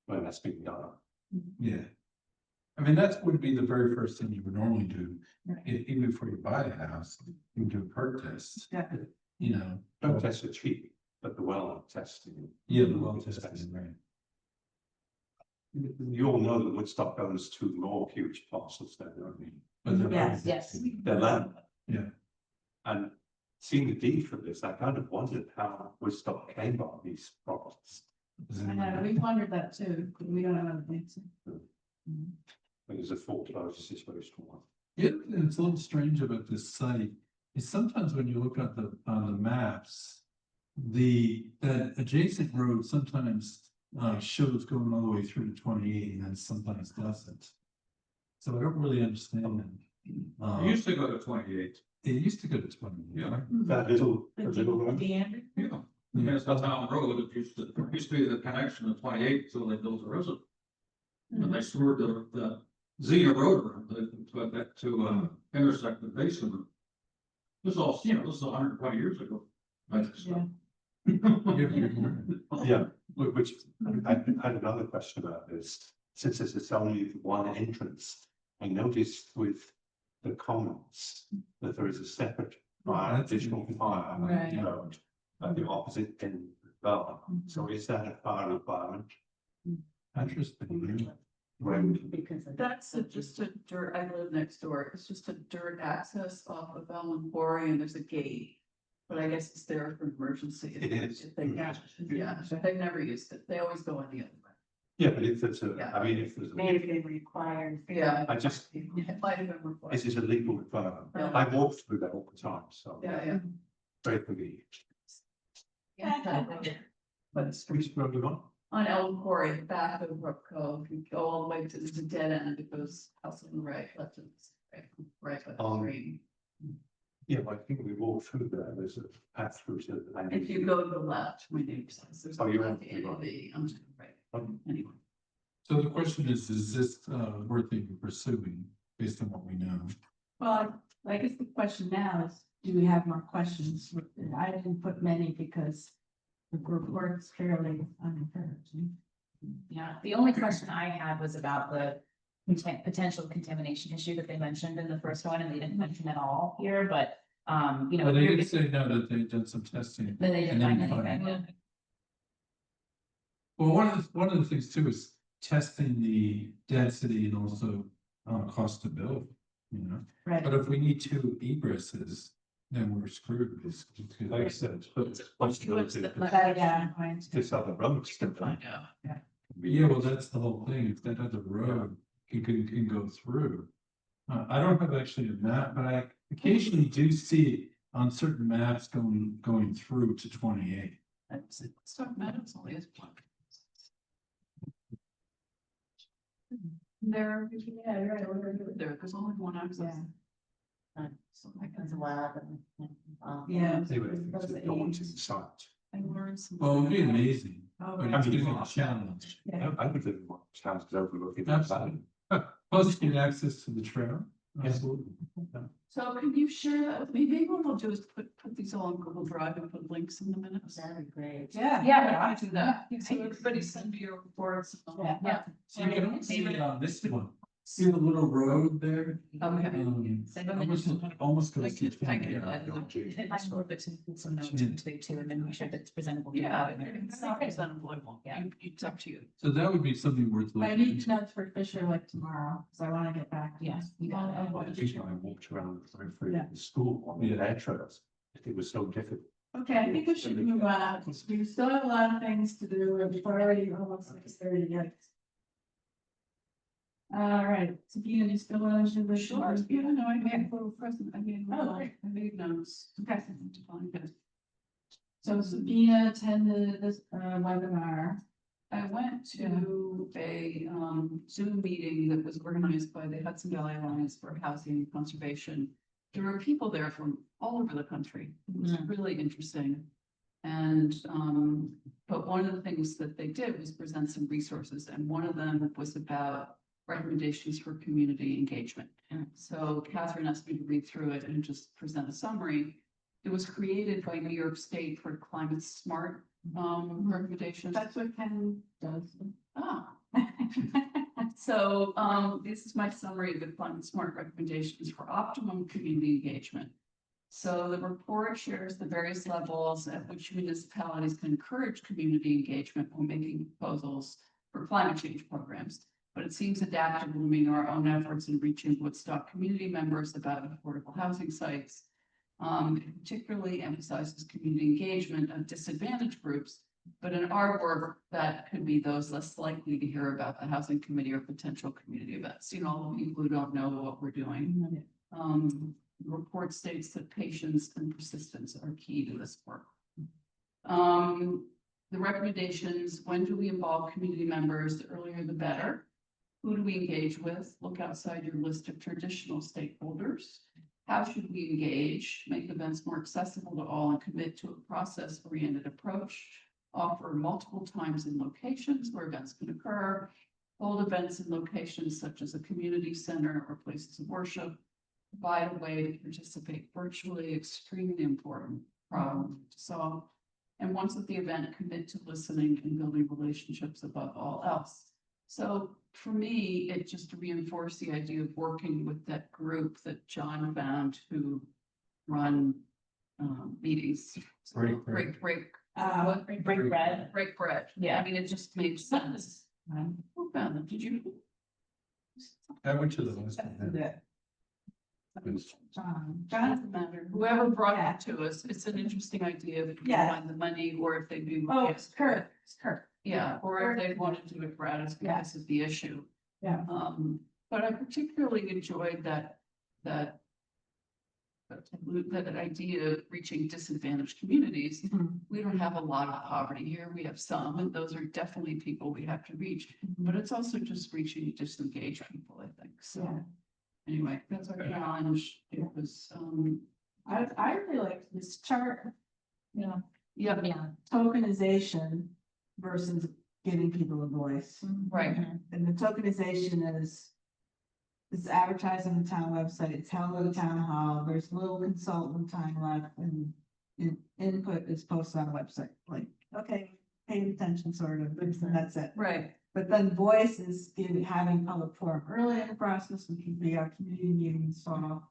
that's being done. Yeah. I mean, that would be the very first thing you would normally do, Right. even before you buy a house, you do a perk test, Yeah. Don't test it cheap, but the well testing. Yeah, the well testing, right. You all know that Woodstock owns 2 more huge parcels there, don't you? But they're Yes, very yes. tested. They're land. Yeah. And seeing the deed for this, I kind of wondered how Woodstock came by these properties. Does I anyone know, know? we wondered that too, but we don't have an answer. It was a foreclosure situation. Yeah, and it's a little strange about this site, is sometimes when you look at on the maps, that adjacent road sometimes shows going all the way through to 28 and then sometimes doesn't. So I don't really understand. It used to go to 28. It used to go to 28. Yeah. That little road. Yeah. I mean, it's the town road, it used to be the connection of 28 until they built a reservoir. And they stored the Xena Road around to intersect the basin. This is all, this is 120 years ago. Yeah. Yeah, which I had another question about this, since it's only one entrance. I noticed with the comments that there is a separate additional fire Right. road at the opposite end of the belt. So is that a fire requirement? Interesting. Because that's just a dirt, I live next door, it's just a dirt access off of Elm Quarry and there's a gate. But I guess it's there for emergency. It is. If they- Yeah, they've never used it, they always go in the other way. Yeah, but if there's a, Yeah. I mean, if there's a, Maybe they require. Yeah. I just, It might have been required. is it a legal requirement? Yeah. I walk through that all the time, so. Yeah. Very convenient. Yeah. But it's Which road you on? on Elm Quarry, back of Brook Cove, you go all the way to, there's a dead end, it goes house on the right, left of the right, by the stream. Yeah, well, I think we walked through there, there's a path through to. If you go to the left, my neighbor's house, there's. Oh, you're a on- left you're on. AOV, I'm just, right, anyway. So the question is this worth even pursuing based on what we know? Well, I guess the question now is, do we have more questions? I didn't put many because the report's fairly unencouraging. Yeah, the only question I had was about the potential contamination issue that they mentioned in the first one, and they didn't mention at all here, but, Well, they did say no, that they've done some testing. then they And didn't then find find anything. Well, one of the things too is testing the density and also cost to build, Right. But if we need 2 egresses, then we're screwed. Like I said, but Once you once look at But that, yeah, I- this other road. you can find out. Yeah, well, that's the whole thing. If that other road can go through. I don't have actually a map, but I occasionally do see on certain maps going through to 28. Let's talk Meadows only is one. There, yeah, you're right, we're there, there's only one access. So like That's that's wild. Yeah. Anyway, I think it's a daunting sight. I learned some. Well, it'd be amazing. Oh, But right. it's giving a challenge. I would live in one of those houses overlooking the Absolutely. Plus, you get access to the trail. Absolutely. So can you share that with me? Maybe what I'll do is put these all on Google Drive and put links in the minutes. That'd be great. Yeah. Yeah. I do that. So everybody send me your reports. Yeah. So you can see it on this one. See the little road there? Okay. Almost goes I to. can- I can- Some notes into it too, and then make sure that it's presentable. to Yeah, everybody. it's not presentable. Yeah. It's up to you. So that would be something worth I looking need into. to know for Fisher like tomorrow, because I want to get back. to Yes, you got it. I think I walked around through Yeah. the school on the air trails. It was so difficult. Okay, I think we should move on, because we still have a lot of things to do, and we're already almost 6:30 yet. All right, Sabina, you still want to do the? Sure, yeah, no, I made a little present, I made, Oh, I made notes. Okay. To find it. So Sabina attended this webinar. I went to a Zoom meeting that was organized by the Hudson Valley Alliance for Housing and Conservation. There were people there from all over the country. It was really interesting. And but one of the things that they did was present some resources, and one of them was about recommendations for community engagement. And so Catherine asked me to read through it and just present a summary. It was created by New York State for climate smart recommendations. That's what Ken does. Ah. So, this is my summary of the climate smart recommendations for optimum community engagement. So the report shares the various levels at which municipalities can encourage community engagement when making proposals for climate change programs. But it seems adaptable to meet our own efforts in reaching Woodstock community members about affordable housing sites. It particularly emphasizes community engagement of disadvantaged groups, but in our work, that could be those less likely to hear about the housing committee or potential community events. You know, all the people who don't know what we're doing. The report states that patience and persistence are key to this work. The recommendations: when do we involve community members? The earlier the better. Who do we engage with? Look outside your list of traditional stakeholders. How should we engage? Make events more accessible to all and commit to a process-oriented approach. Offer multiple times and locations where events can occur. Hold events in locations such as a community center or places of worship. Provide a way to participate virtually, extremely important problem to solve. And once at the event, commit to listening and building relationships above all else. So for me, it just reinforced the idea of working with that group that John found who run meetings. Break Break Break bread. break bread. Yeah. I mean, it just made sense. Who found them? Did you? I went to the last one. John. Doesn't matter. Whoever brought it to us, it's an interesting idea if we Yeah. find the money or if they do. Oh, it's Kurt. It's Kurt. Yeah, or if they want to do it gratis because of the issue. Yeah. But I particularly enjoyed that idea of reaching disadvantaged communities. We don't have a lot of poverty here. We have some, and those are definitely people we have to reach. But it's also just reaching disengaged people, I think. So Yeah. anyway, that's our challenge. It was, I really like this chart. You know, yeah, tokenization versus giving people a voice. right. And the tokenization is. It's advertised on the town website, it's held at a town hall, there's little consultant time left and. Input is posted on the website, like, okay, paying attention sort of, and that's it. Right. But then voice is having public forum early in the process, which would be our community meetings, so.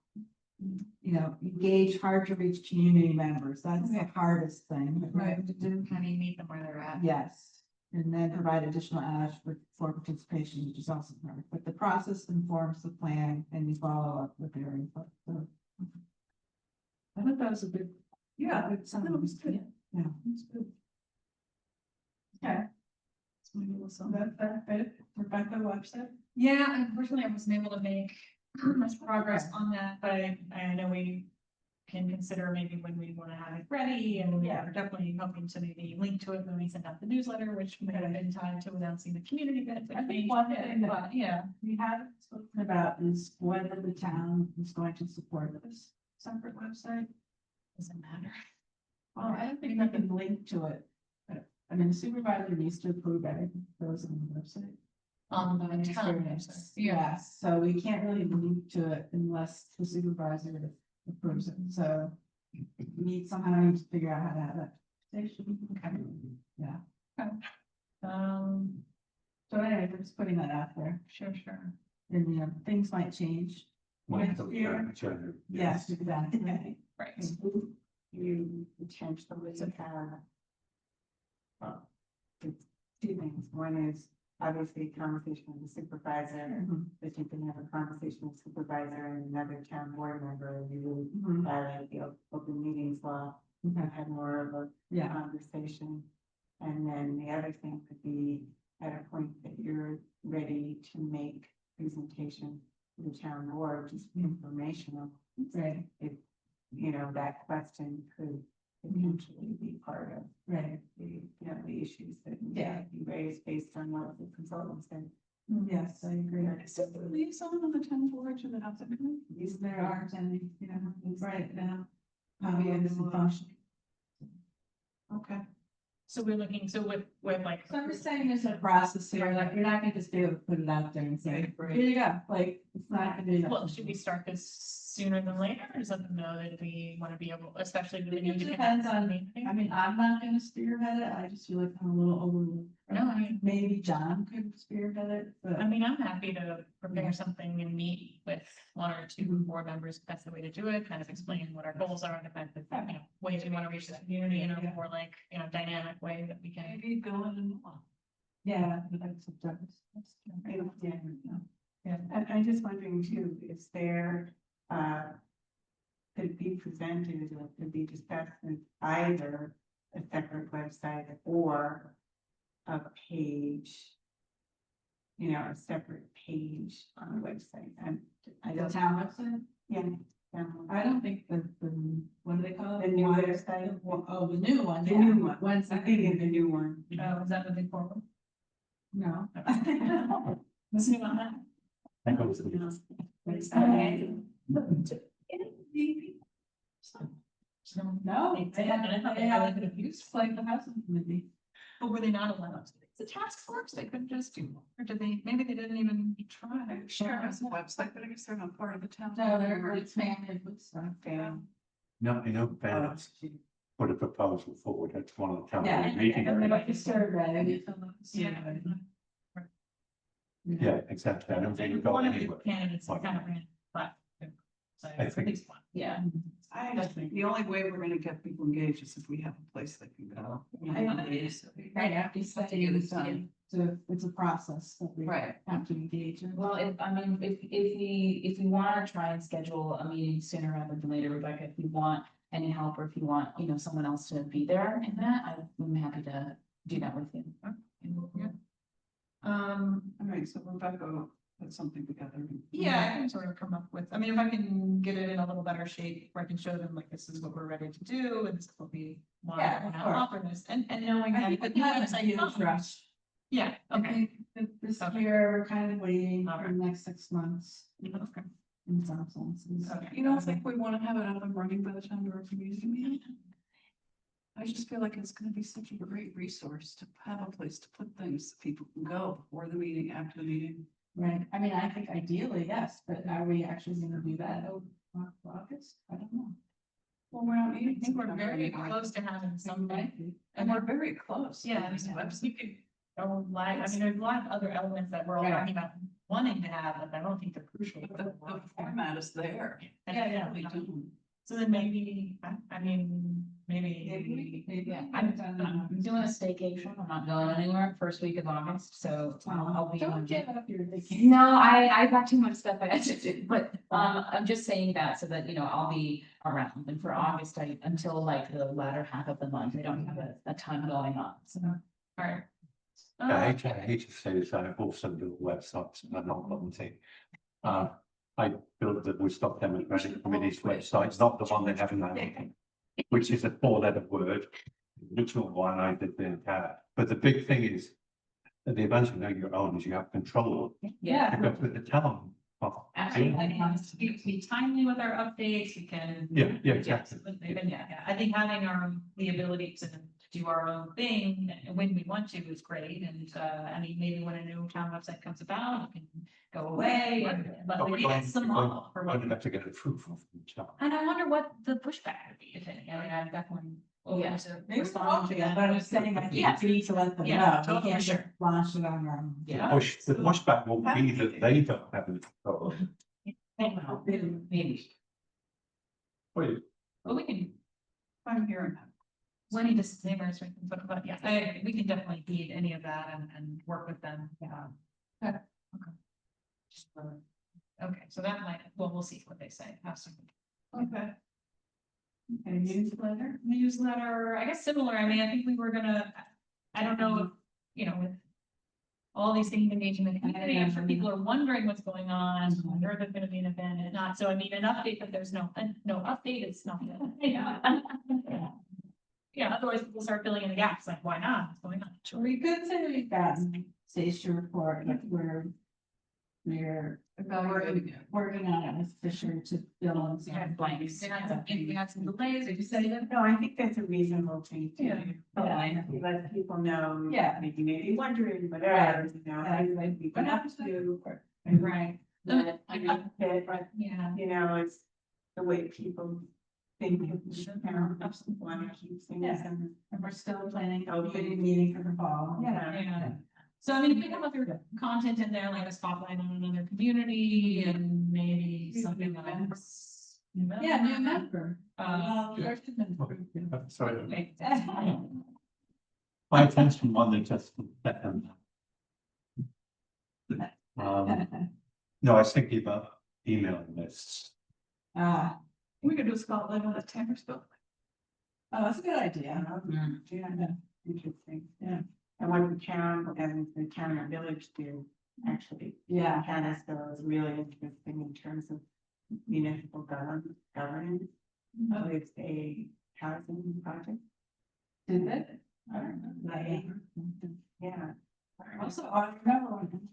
You know, engage hard to reach community members, that's the hardest thing. Right. To do, kind of meet them where they're at. Yes, and then provide additional hours for participation, which is also hard, but the process informs the plan and you follow up with their input, so. I thought that was a good. Yeah, Good that was summary. good. Yeah. That's good. Okay. So maybe we'll sum That, Rebecca watched that? Yeah, unfortunately, I wasn't able to make much progress on that, but I know we can consider maybe when we want to have it ready, and we are definitely hoping to maybe link to it when we send out the newsletter, which would have been tied to announcing the community benefit. I think one thing that, we haven't spoken about is whether the town is going to support this separate website. Doesn't matter. Well, I don't think I can link to it. I mean, the supervisor needs to approve everything that goes on the website. On the town Experience. website. Yeah, so we can't really link to it unless the supervisor approves it, so. We need somehow to figure out how to have that. Station. Yeah, so anyway, we're just putting that out there. Sure. And, you know, things might change. Might Next year. change. Yes, exactly. Right. You potentially have. Well, it's two things. One is obviously conversation with the supervisor, Mhm. but you can have a conversation with supervisor and another town board member, and you Mhm. violate the open meetings law. You Okay. have more of a Yeah, conversation. And then the other thing could be at a point that you're ready to make presentation to the town board, just informational. right, If, you know, that question could potentially be part of right. the, you know, the issues that Yeah. you raised based on what the consultant said. Yes, I agree. Is there a liaison on the town board to the housing committee? Yes, there aren't any, you know, right now. It's functioning. Okay. So we're looking, so with like. So I'm just saying there's a process here, like, you're not gonna just be able to put it out there and say, Right. here you go, like, it's not gonna be. Well, should we start this sooner than later, or does that know that we want to be able, especially with the It new. depends on me. I mean, I'm not gonna spearhead it, I just feel like I'm a little overlooked. No, I mean- Maybe John could spearhead it, but. I mean, I'm happy to prepare something and meet with one or two Mhm. board members, if that's the way to do it, kind of explain what our goals are, and the kind of, you know, ways we want to reach the community in a more like, you know, dynamic way that we can. Maybe go in and. Yeah, that's what does. Yeah, and I'm just wondering too, is there, could be presented or could be discussed with either a separate website or a page, you know, a separate page on the website, and I The don't. town website? Yeah. I don't think the, what do they call it? The new Wire- website? Oh, the new one, The yeah. new one. When's I that? think the new one. Is that what they call them? No. Listening on that. I think it was No, they have Could have used, like the housing committee. but were they not allowed to? It's a task force, they couldn't just do, or did they, maybe they didn't even try. Sure, has a website, but I guess they're not part of the town. No, they're, it's family with stuff. No, you know, Ben put a proposal forward, that's one of the town Yeah, meeting. and then like the survey. Yeah. Yeah, exactly, I don't think we've got One of the anywhere. candidates kind of ran, but. So I think- at least one. Yeah. I just think the only way we're gonna get people engaged is if we have a place they can go. Right, after you say it's a process that we Right. have to engage in. Well, if we want to try and schedule a meeting sooner rather than later, Rebecca, if you want any help or if you want, you know, someone else to be there in that, I'm happy to do that with you. All right, so Rebecca put something together. Yeah, I can sort of come up with, I mean, if I can get it in a little better shape, where I can show them like, this is what we're ready to do, and this is what we want Yeah, to of offer this, and knowing I that. think but the you time have is an a huge idea. rush. Yeah, I okay. think this Okay. year, we're kind of waiting for Okay. the next 6 months. Okay. In some senses. Okay. You don't think we wanna have it up and running by the time we're a community meeting? I just feel like it's gonna be such a great resource to have a place to put things that people can go before the meeting, after the meeting. Right, I mean, I think ideally, yes, but are we actually gonna do that over August? I don't know. Well, we're not meeting. I think we're September very anymore. close to having something. And we're very close. Yeah, I mean, you could go live, I mean, there's a lot of other elements that we're all Right. talking about wanting to have, but I don't think they're crucial. The format is there. Yeah. We do. So then maybe, I mean, maybe. Yeah. I'm doing a staycation, I'm not going anywhere, first week of August, so I'll be. Don't give up your vacation. No, I've got too much stuff I have to do, but, I'm just saying that so that, you know, I'll be around, and for August, until like the latter half of the month, I don't have a ton going on, so. All right. I hate to say this, I've also built websites, and I'm not volunteering. I built the Woodstock Democratic Committee's website, not the one they have now, which is a 4-letter word. The original one I did the entire, but the big thing is, the advantage of knowing your own is you have control. Yeah. Because with the town Well, Actually, I think we can be timely with our updates, we can. Yeah, yeah, exactly. Yeah, I think having the ability to do our own thing when we want to is great, and, I mean, maybe when a new town website comes about, it can go away, but But we we're need going- some model for We're what. going to have to get approval from the town. And I wonder what the pushback would be, if any, I mean, I'm definitely open to Maybe responding to that. But I'm saying, I Yeah. think we need to let them know. Yeah, We totally, can't sure. just launch it on our own. Yeah. The pushback will be that they don't have any problem. Maybe, Wait, but we can, I'm hearing that. Lenny disclaimers, but yeah, I agree. We can definitely feed any of that and work with them, Okay. Just, okay, so that might, well, we'll see what they say, have some. Okay. A newsletter, I guess similar, I mean, I think we were gonna, I don't know if, you know, with. All these things engaging the community, I'm sure people are wondering what's going on, whether there's gonna be an event and not, so I mean, an update, but there's no update, it's not. Yeah, otherwise people start filling in the gaps, like, why not, what's going on? We could say we've gotten station report, but we're working on it with Fisher to fill in some blanks. We had some delays, did you say that? No, I think that's a reasonable thing to Yeah. do. Yeah. Let people know. Yeah. Maybe maybe wondering, whatever, you know, like we can have to. Right. That, I mean, that, Yeah. you know, it's the way people think of the town, absolutely want to keep things Yeah. and. And we're still planning a community meeting for the fall. Yeah. So I mean, if we have other content in there, like a spotlight on another community and maybe something else. Yeah, new member. First amendment. sorry, Okay. my attention on the just. No, I was thinking about emailing lists. Ah, We could do a spotlight on the Tannersville. oh, that's a good idea. Yeah, interesting. Yeah. And what the town and the town and village do, actually. Yeah. Canasville is really interesting in terms of municipal governance. Oh. It's a housing project. Did it? I don't know. Yeah. Also, I remember when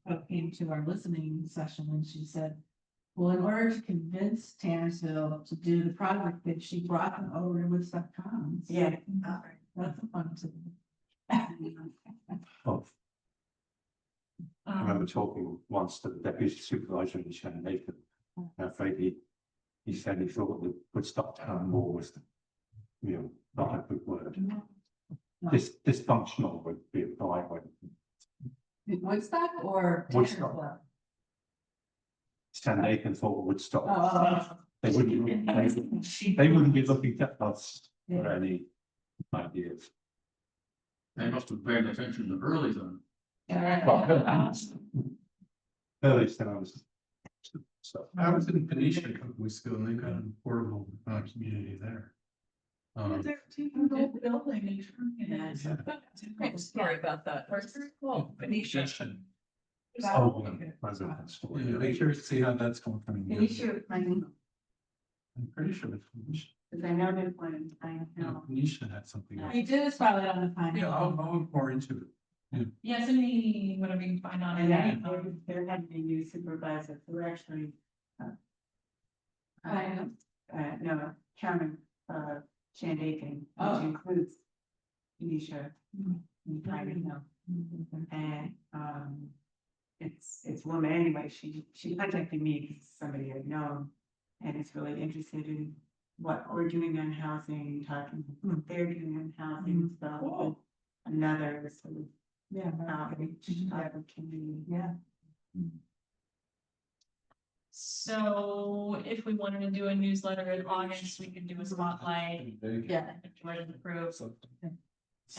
Hope came to our listening session and she said, well, in order to convince Tannersville to do the project, that she brought them over to Woodstock Commons. Yeah. That's a fun to. Oh, I remember talking once to the deputy supervisor in Shannon. I'm afraid he said he thought the Woodstock Town Hall was, you know, not a good word. Dysfunctional would be a polite way. Woodstock or? Woodstock. Tannersville? Stan Aiken thought Woodstock. Oh. They wouldn't be looking at us for any ideas. They must have paid attention to early then. Early sounds. So. I was in Phoenicia a couple weeks ago and they got an affordable community there. Building. Great story about that. Well, Phoenicia. Oh, resident story. Yeah, make sure to see how that's going. I'm pretty sure it's Phoenicia. because I know that one, I know. Phoenicia had something. else. We did a spotlight on the pine. Yeah, I'll look more into it. Yeah, send me whatever you can find on And it. they're having a new supervisor, who actually. No, Chairman, Shandaken, Oh. which includes Nisha. And, it's a woman anyway, she contacted me because somebody I'd known. And is really interested in what we're doing on housing, talking what they're doing on housing, so. Another sort of Yeah. outreach opportunity. Yeah. So if we wanted to do a newsletter in August, we could do a spotlight. Yeah. If Jordan approves.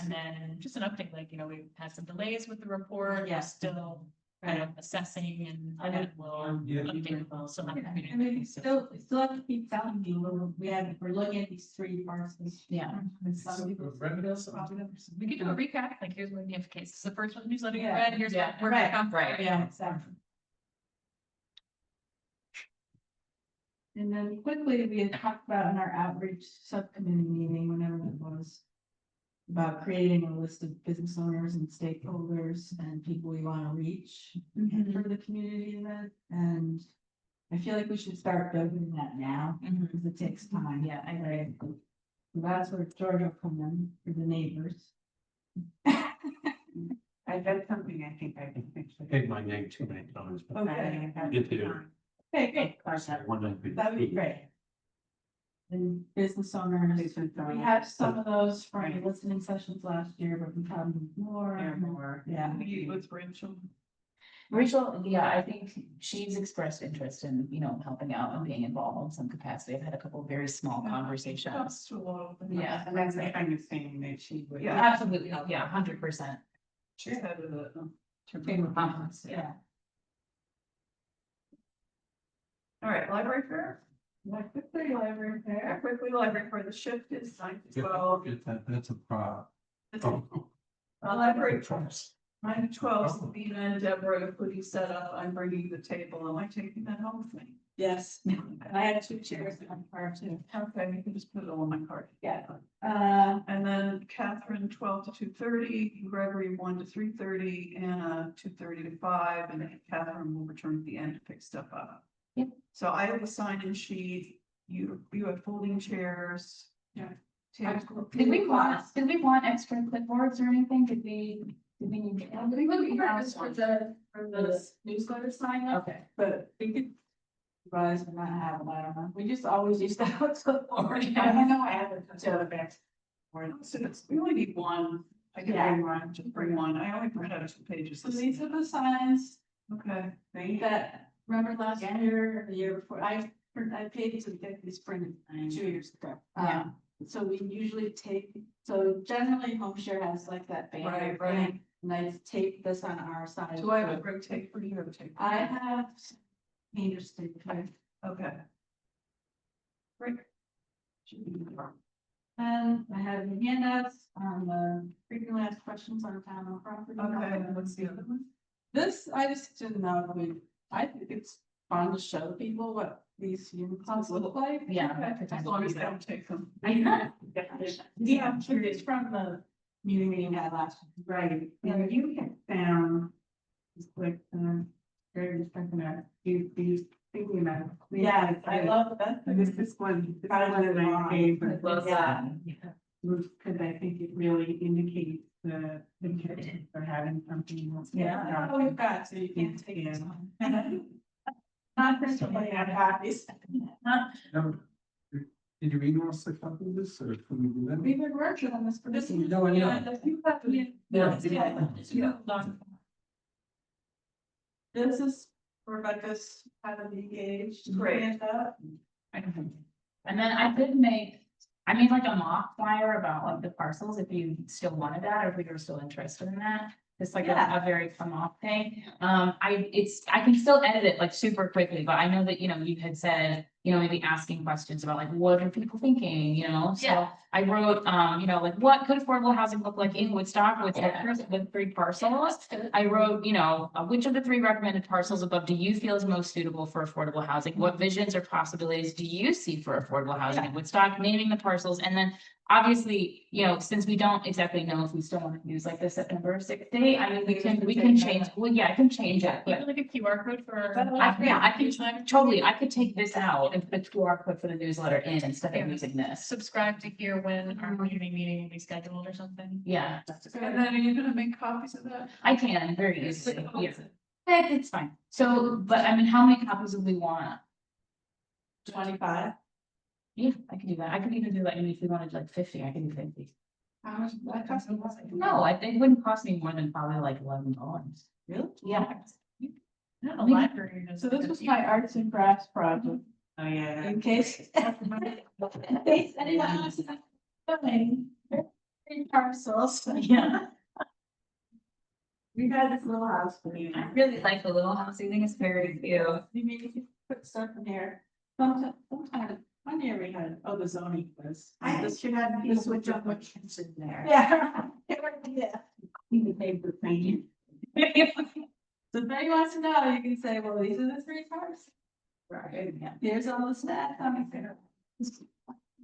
And then just an update, like, you know, we've had some delays with the report, Yeah. we're still kind of assessing and then we'll Yeah. update so much. I mean, we still have to keep telling you, we're looking at these three parcels. Yeah. And some people still probably don't- We could do a recap, like here's what we have case, this is the first one newsletter you Yeah. read, here's what we're Right, gonna come. Yeah, exactly. And then quickly, we had talked about in our outreach subcommittee meeting, whenever it was. about creating a list of business owners and stakeholders and people we want to reach for the community event. And I feel like we should start building that now, because it takes time. Yeah, I agree. So that's where George will come in for the neighbors. That's something I think I can fix. Take my name too many times. but Okay. Get to it. Okay, great. One of the- That would be great. And business owners, Business we owners. have some of those from listening sessions last year, but we have more. There are more. Yeah. Meet with Rachel. Rachel, yeah, I think she's expressed interest in, you know, helping out and being involved in some capacity. I've had a couple of very small conversations. Talks to a lot of them. Yeah. And that's the kind of thing that she would. Yeah. Absolutely, yeah, 100%. She's head of the. Chamber of Commerce, Yeah. All right, library fair. Quickly, library fair. Quickly, library fair, the shift is 9 to Yeah, 12. get that, that's a problem. Library first. 9 to 12, Sabina and Deborah, putting set up, I'm bringing the table, am I taking that home with me? Yes. I had 2 chairs in my car too. Okay, you can just put it all on my card. Yeah. And then Catherine, 12 to 2:30, Gregory, 1 to 3:30, Anna, 2:30 to 5, and Catherine will return at the end to pick stuff up. Yep. So I have a sign-in sheet, you have folding chairs. Yeah. Table. Did we want extra clipboards or anything? Did we need? We would be nervous for the newsletter sign up, Okay. but we could. Rise and not have them, I don't know. We just always used to have some. I don't know, I have a other back. So we only need one, I can Yeah. bring one, just bring one, I only print out 2 pages. So these are the signs Okay, that, remember last year, or the year before, I paid to get these printed 2 years ago. Yeah. So we usually take, so generally home share has like that banner. Right. thing, And I tape this on our side. do I have a great tape for you, or tape? I have painter's tape. Okay. Great. And I have the handouts on the frequently asked questions on town and property. Okay, and what's the other one? This, I just didn't know, I think it's fun to show people what these unicorns look like. Yeah. Okay, as long as they don't take them. Yeah, it's from the meeting we had last. Right, and you had found. It's like, very just thinking about, you thinking about. it. Yeah, I love that. This one that I gave, but Love Yeah. that. because I think it really indicates the intention for having something. else. Yeah, oh, you've got, so you can't take it. Not personally, I have copies. Did you email us a copy of this, or can we do that? We've been working on this for this. No, I know. This is Rebecca's how to be engaged. Great. And then I made like a mock flyer about like the parcels, if you still wanted that, or if you were still interested in that. It's like Yeah. a very fun off thing. I can still edit it like super quickly, but I know that, you know, you had said, you know, maybe asking questions about like, what are people thinking, you know? So Yeah. I wrote, you know, like, what could affordable housing look like in Woodstock with with 3 parcels? I wrote, you know, which of the 3 recommended parcels above do you feel is most suitable for affordable housing? What visions or possibilities do you see for affordable housing in Woodstock? Naming the parcels, and then obviously, you know, since we don't exactly know if we still want to use like the September 6th date, I mean, we can change, well, yeah, I can change it, but. Like a QR code for. Yeah, I can totally, I could take this out and put a QR code for the newsletter in instead of using this. Subscribe to hear when our community meeting will be scheduled or something. Yeah, And then are you gonna make copies of that? I can very easily, yeah. It's fine. So, but I mean, how many copies would we want? 25. Yeah, I can do that. I could even do like, I mean, if we wanted like 50, I can do 50. How much does that cost? No, it wouldn't cost me more than probably like $11. Really? Yeah. Not a library. So this was my arts and crafts project, Oh, yeah. in case. In case anyone wants to donate 3 parcels. Yeah. We had this little house for you. I really like the little house. I think it's very cute. You mean you can put stuff in here. Sometime, one year we had, the zoning was. I should have this this would with jump your with- butchers in there. Yeah. Yeah. The paper thing. So if anyone wants to know, you can say, well, these are the 3 parts. Right. Here's all the stats.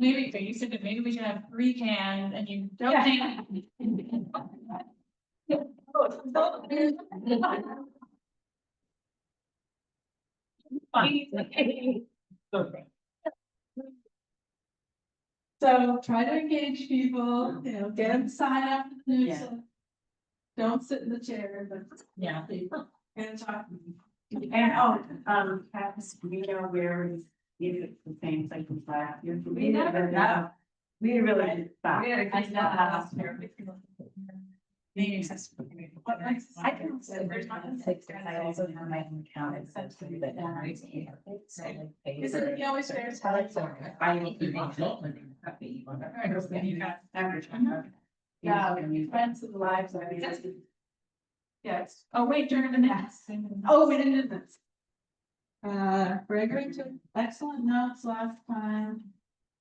Maybe, but you said that maybe we should have 3 cans and you don't think. So try to engage people, you know, get them to sign up. for the newsletter. Don't sit in the chair, but. Yeah. And talk. And Travis, do you know where is, if it's the same place as last year? We never know. We really thought. Being accessible. I can say there's not a six, because I also have my own account, it's sensitive, but then I see it. Is it, you always fair to Tell it, so I need to make Yeah, friends of the lives are. Yes. Oh, wait, during the next. Oh, we didn't do this. Gregory took excellent notes last time.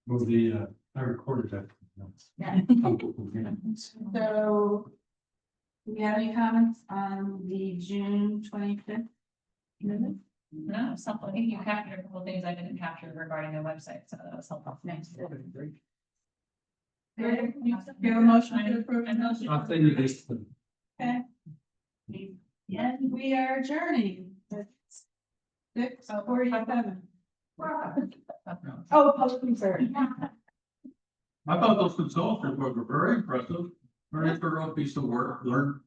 Well, I recorded that. Yeah. So. Do we have any comments on the June 25th? minutes? No, something, you captured a couple of things I didn't capture regarding the website, so that was helpful. Thanks. Great. You have a motion to approve? I'll send you this. Okay. And we are adjourning. It's 6:47. Oh, public concern. I thought those consultants were very impressive, very thorough piece of work, learned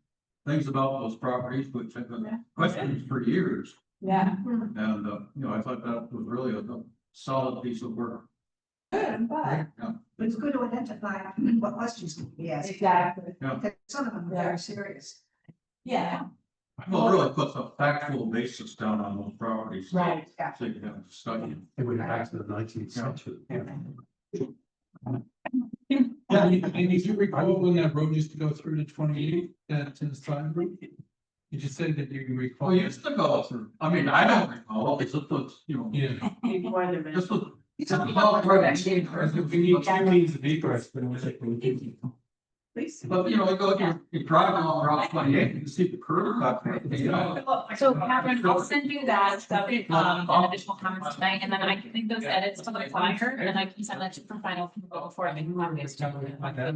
things about those properties, which I've been questioning for years. Yeah. And, I thought that was really a solid piece of work. Good, I'm glad. Yeah. It's good to identify what questions can be asked. Exactly. Because some of them are very serious. Yeah. Well, it really puts a factual basis down on those properties. Right. So you can study. It went back to the 19th century. Yeah, and if you recall when that road used to go through to 28, that to the side road? You just said that you recall. Well, used to go through, I mean, I don't recall, it's just, Yeah. Before the. this was. It's this all was all right. We need 2 means of egress, but it was like. But, you drive along Route 28, you can see the curve up there, So Catherine, I'll send you that stuff, and additional comments tonight, and then I can make those edits to the flyer, and then I can send that to for final approval before I make copies.